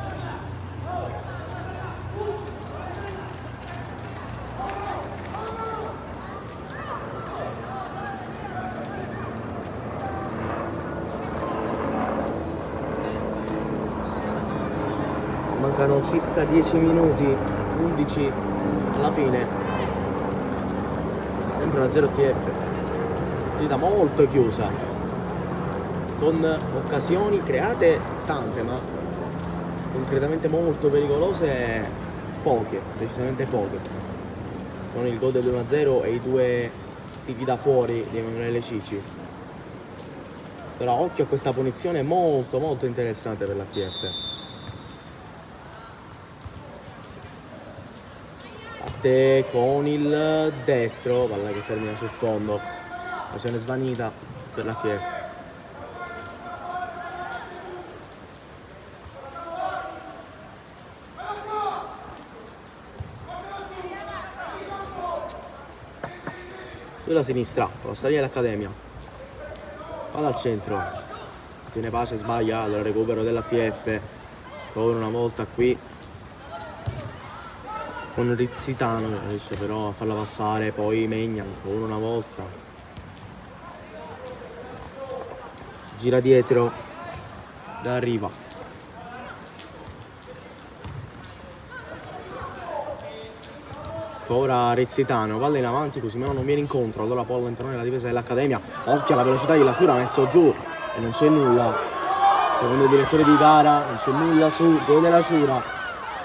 Mancano circa 10 minuti, 11 alla fine. Sempre una 0 TF. Partita molto chiusa, con occasioni create tante, ma concretamente molto pericolose poche, decisamente poche. Con il gol del 1-0 e i due tiri da fuori di Emanuele Cici. Però occhio a questa punizione molto molto interessante per la TF. Parte con il destro, palla che termina sul fondo, occasione svanita per la TF. Sulla sinistra, con la salire dell'Accademia. Vado al centro. Tiene pace, sbaglia. Allora recupero della TF. Ancora una volta qui. Con Rizzitano che riesce però a farla passare. Poi Megna ancora una volta. Gira dietro. Da Riva. Ora Rezzitano, palla in avanti, Cosimano non viene incontro, allora può allontanare la difesa dell'Accademia. Occhio alla velocità di Lasura, messo giù e non c'è nulla. Secondo il direttore di gara non c'è nulla su gol della Ciura.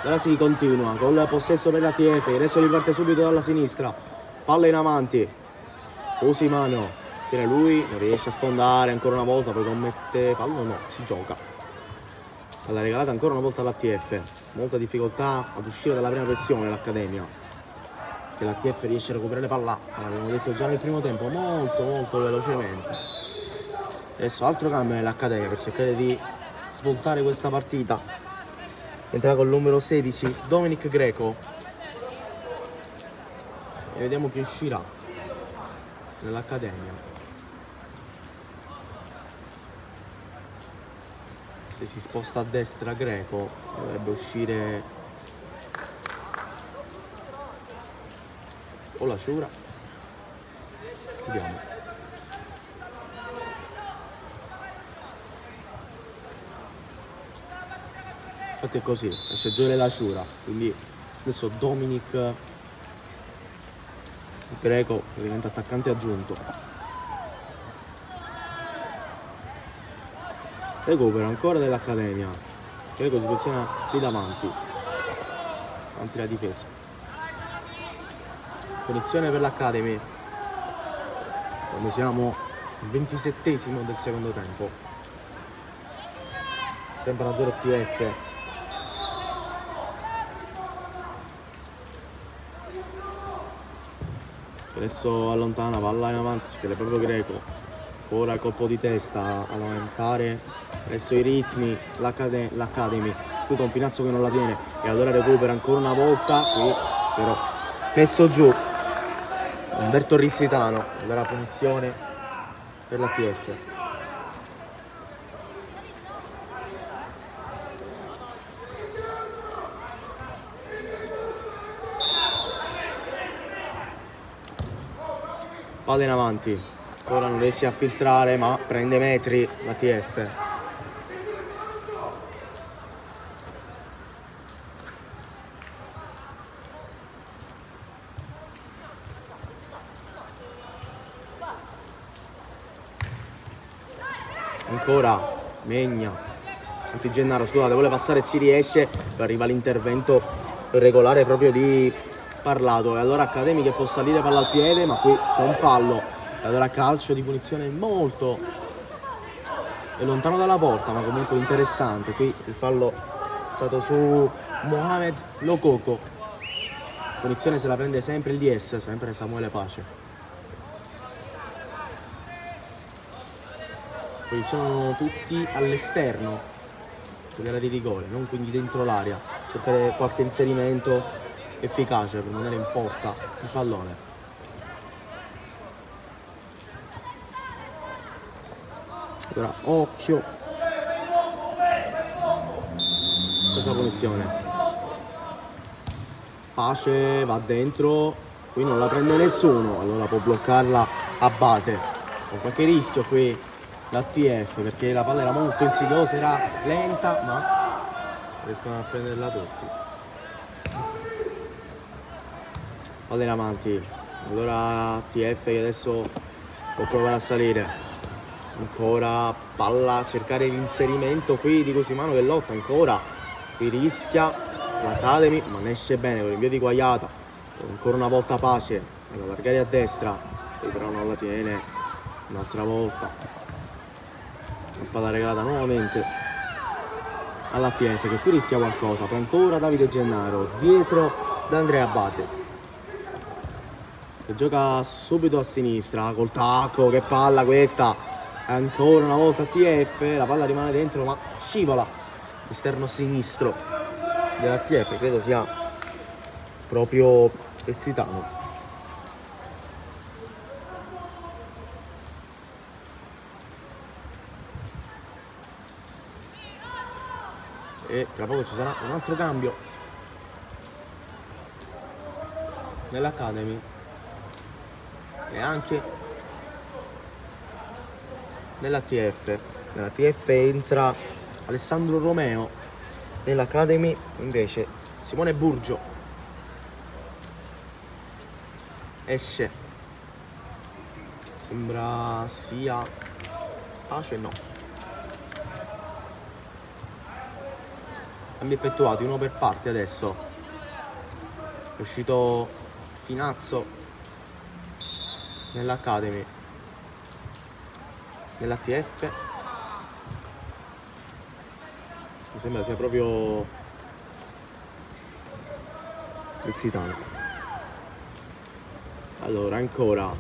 Allora si continua col possesso per la TF, il resto riparte subito dalla sinistra. Palla in avanti, Cosimano tiene lui, non riesce a sfondare ancora una volta, poi commette fallo, no, si gioca. Palla regalata ancora una volta alla TF, molta difficoltà ad uscire dalla prima pressione l'Accademia. Che la TF riesce a recuperare palla, l'abbiamo detto già nel primo tempo, molto molto velocemente. Adesso altro cambio nell'Accademia per cercare di svoltare questa partita. Entra col numero 16 Dominic Greco e vediamo chi uscirà nell'Accademia. Se si sposta a destra Greco dovrebbe uscire o la Shura. Vediamo. Infatti è così, esce giù la Shura, quindi adesso Dominic, il greco, diventa attaccante aggiunto. Recupero ancora dell'Accademia, greco si posiziona lì davanti la difesa. Punizione per l'Academy quando siamo al 27esimo del secondo tempo, sempre 1-0 TF. Adesso allontana, palla in avanti, si chiede proprio greco, ora il colpo di testa ad aumentare adesso i ritmi l'Academy, qui con Finazzo che non la tiene e allora recupera ancora una volta, qui però messo giù Umberto Rissitano, vera punizione per la TF. Palla in avanti, ora non riesce a filtrare ma prende metri la TF. Ancora Megna, anzi Gennaro, scusate, vuole passare, ci riesce, arriva l'intervento regolare proprio di Parlato e allora Academy che può salire palla al piede, ma qui c'è un fallo e allora calcio di punizione molto lontano dalla porta, ma comunque interessante. Qui il fallo è stato su Mohamed Lokoko, punizione se la prende sempre il DS, sempre Samuele Pace. Posizionano tutti all'esterno dell'area di rigore, non quindi dentro l'area, cercare qualche inserimento efficace per mandare in porta il pallone. Allora occhio questa punizione, Pace va dentro, qui non la prende nessuno, allora può bloccarla Abate, con qualche rischio qui la TF perché la palla era molto insidiosa, era lenta, ma riescono a prenderla tutti. Palla in avanti, allora TF che adesso può provare a salire, ancora palla, cercare l'inserimento qui di Cosimano che lotta ancora, qui rischia l'Academy ma ne esce bene con l'invio di Guaiata, ancora una volta Pace ad allargare a destra, poi però non la tiene un'altra volta. Palla regalata nuovamente alla TF che qui rischia qualcosa, poi ancora Davide Gennaro dietro da Andrea Abate che gioca subito a sinistra col tacco, che palla questa, ancora una volta TF, la palla rimane dentro ma scivola esterno sinistro della TF, credo sia proprio Erzitano. E tra poco ci sarà un altro cambio nell'Academy e anche nella TF. Nella TF entra Alessandro Romeo, nell'Academy invece Simone Burgio. Esce, sembra sia Pace, no. Cambi effettuati, uno per parte adesso. È uscito Finazzo nell'Academy. Nella TF mi sembra sia proprio Erzitano. Allora ancora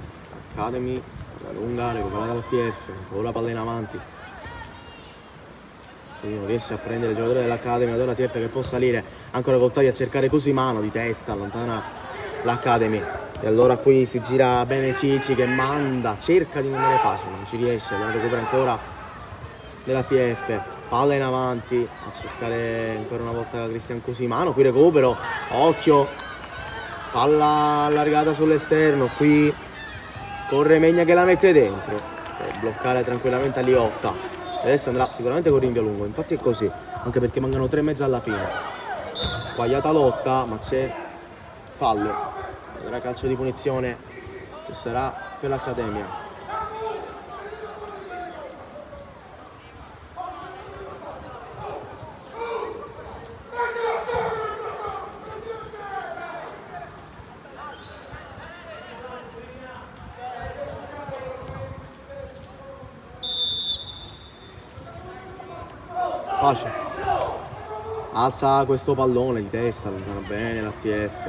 Academy, la lunga, recuperata dalla TF, ancora palla in avanti. Quindi non riesce a prendere il giocatore dell'Academy, allora TF che può salire ancora col taglio a cercare Cosimano di testa, allontana l'Academy e allora qui si gira bene Cici che manda, cerca di mandare Pace, non ci riesce, allora recupera ancora della TF, palla in avanti a cercare ancora una volta Cristian Cosimano, qui recupero, occhio Palla allargata sull'esterno, qui corre Megna che la mette dentro per bloccare tranquillamente a Liotta. Adesso andrà sicuramente con rinvio lungo, infatti è così, anche perché mancano 3,5 alla fine. Sbagliata lotta, ma c'è fallo. Era calcio di punizione che sarà per l'Accademia. Pace alza questo pallone di testa, allontana bene l'ATF,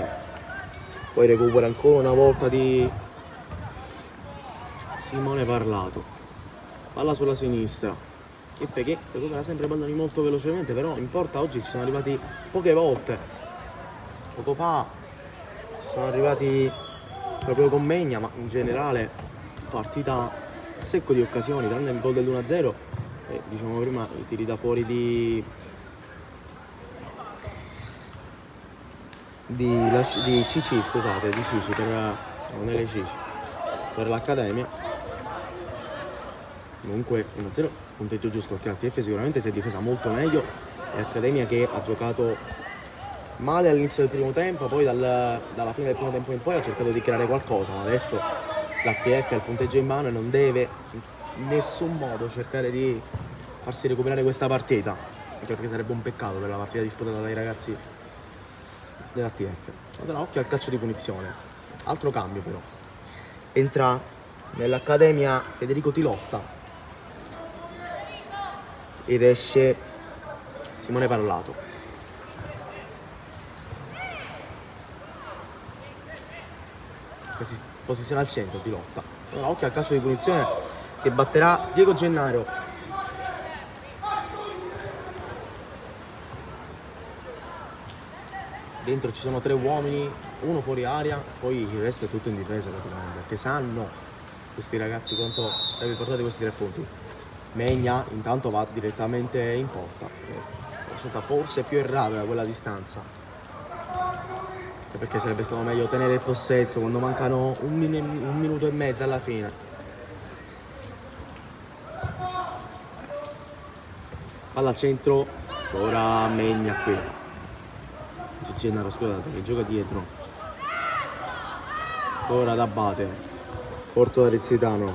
poi recupera ancora una volta di Simone Parlato, palla sulla sinistra, che recupera sempre i palloni molto velocemente, però in porta oggi ci sono arrivati poche volte. Poco fa ci sono arrivati proprio con Megna, ma in generale partita secco di occasioni, tranne il gol dell'1-0 e diciamo prima i tiri da fuori di Cici, scusate, di Cici per l'Accademia. Comunque 1-0, punteggio giusto, perché l'ATF sicuramente si è difesa molto meglio, e l'Accademia che ha giocato male all'inizio del primo tempo, poi dalla fine del primo tempo in poi ha cercato di creare qualcosa, ma adesso l'ATF ha il punteggio in mano e non deve in nessun modo cercare di farsi recuperare questa partita, anche perché sarebbe un peccato per la partita disputata dai ragazzi dell'ATF. Allora occhio al calcio di punizione, altro cambio però, entra nell'Accademia Federico Tilotta ed esce Simone Parlato. Che si posiziona al centro Tilotta. Allora occhio al calcio di punizione che batterà Diego Gennaro. Dentro ci sono 3 uomini, uno fuori area, poi il resto è tutto in difesa praticamente, perché sanno questi ragazzi quanto sarebbe portato questi 3 punti. Megna intanto va direttamente in porta, la scelta forse più errata da quella distanza, perché sarebbe stato meglio tenere il possesso quando mancano un minuto e mezzo alla fine. Palla al centro, ora Megna qui. Gennaro, scusate, che gioca dietro. Ora da Abate. Porto da Rizzitano.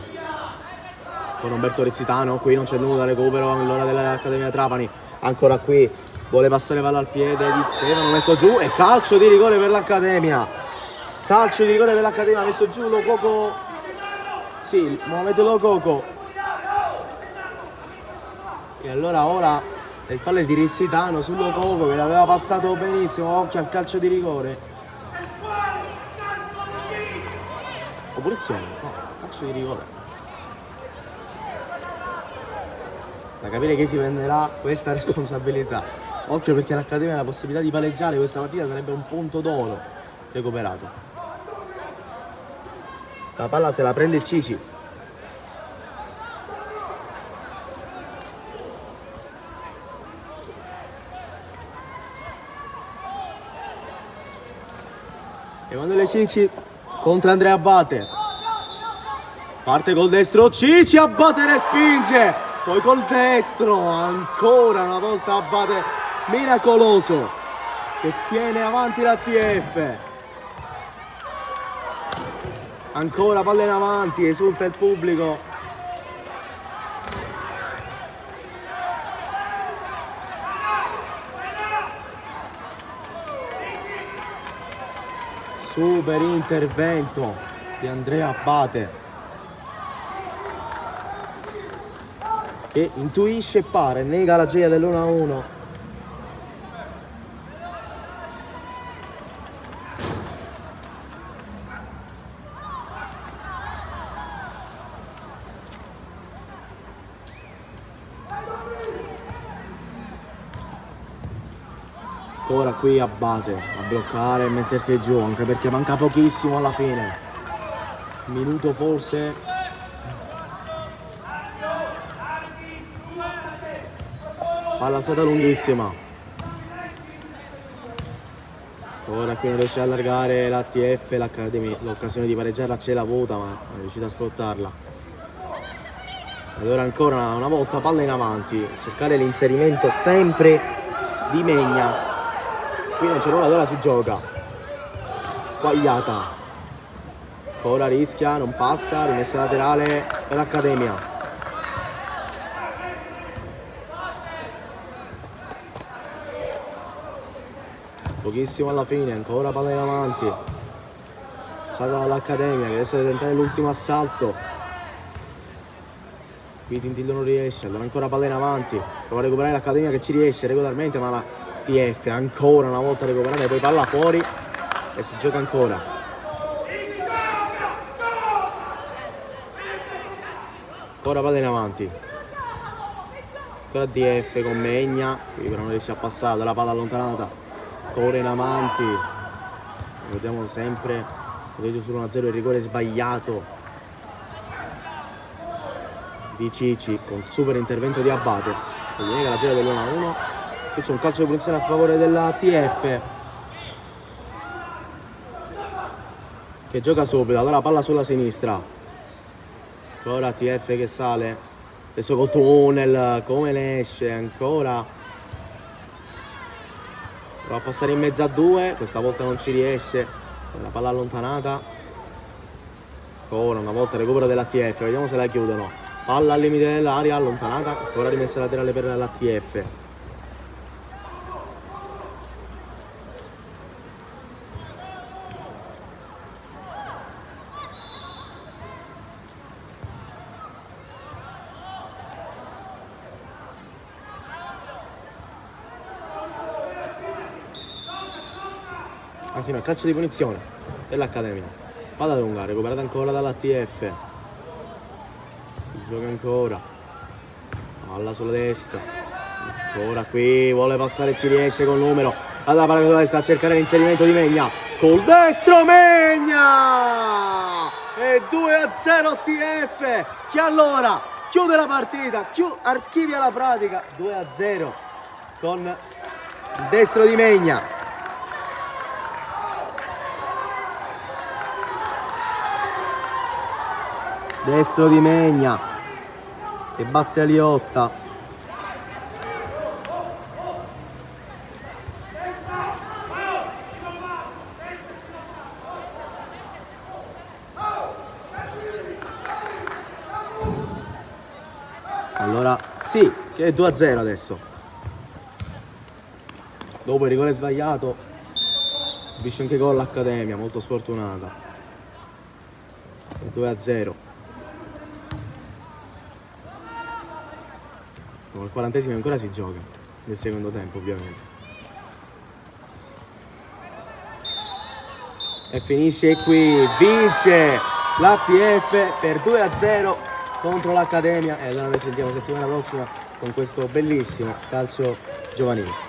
Con Roberto Rizzitano, qui non c'è nulla da recupero all'ora dell'Accademia Trapani. Ancora qui, vuole passare palla al piede di Stefano, messo giù e calcio di rigore per l'Accademia. Calcio di rigore per l'Accademia, messo giù Lococo. Sì, Mohamed Lococo. E allora ora il fallo è di Rizzitano su Lococo che l'aveva passato benissimo, occhio al calcio di rigore. O punizione? No, calcio di rigore. Da capire chi si prenderà questa responsabilità. Occhio perché l'Accademia ha la possibilità di pareggiare questa partita, sarebbe un punto d'oro recuperato. La palla se la prende Cici. Emanuele Cici contro Andrea Abate, parte col destro, Cici, Abate respinge, poi col destro, ancora una volta Abate miracoloso che tiene avanti l'ATF. Ancora palla in avanti, esulta il pubblico. Super intervento di Andrea Abate che intuisce e pare, nega la gioia dell'1-1. Ora qui Abate a bloccare e mettersi giù, anche perché manca pochissimo alla fine, minuto forse. Palla alzata lunghissima, Ora qui non riesce ad allargare l'ATF, l'Academy, l'occasione di pareggiarla ce l'ha avuta ma non è riuscita a sfruttarla. Allora ancora una volta palla in avanti, cercare l'inserimento sempre di Megna. Qui non c'è nulla, allora si gioca. Guagliata. Ancora rischia, non passa, rimessa laterale per l'Accademia. Pochissimo alla fine, ancora palla in avanti. Salva dall'Accademia che adesso deve tentare l'ultimo assalto. Qui Tintillo non riesce, allora ancora palla in avanti. Prova a recuperare l'Accademia che ci riesce regolarmente, ma la TF ancora una volta a recuperare, poi palla fuori e si gioca ancora. Ancora palla in avanti. Ancora TF con Megna, qui però non riesce a passare, la palla allontanata. Ancora in avanti, vediamo sempre, vedete sul 1-0 il rigore sbagliato di Cici con super intervento di Abate che gli nega la gira dell'1-1. Qui c'è un calcio di punizione a favore della TF che gioca subito, allora palla sulla sinistra, ancora TF che sale, adesso col tunnel, come ne esce ancora. Prova a passare in mezzo a due, questa volta non ci riesce, la palla allontanata. Ancora una volta recupero dell'ATF, vediamo se la chiudono. Palla al limite dell'area, allontanata, ancora rimessa laterale per l'ATF. Ah sì, no, calcio di punizione dell'Accademia. Palla lunga, recuperata ancora dall'ATF. Si gioca ancora. Palla sulla destra. Ancora qui, vuole passare, ci riesce col numero. Allora palla con la destra a cercare l'inserimento di Megna. Col destro Megna! E 2-0 ATF che allora chiude la partita, archivia la pratica. 2-0 con il destro di Megna. Destro di Megna che batte Aliotta. Allora sì, che è 2-0 adesso. Dopo il rigore sbagliato subisce anche gol l'Accademia, molto sfortunata. 2-0. Al 40esimo ancora si gioca, nel secondo tempo ovviamente. E finisce qui, vince l'ATF per 2-0 contro l'Accademia. E allora noi ci sentiamo settimana prossima con questo bellissimo calcio giovanile.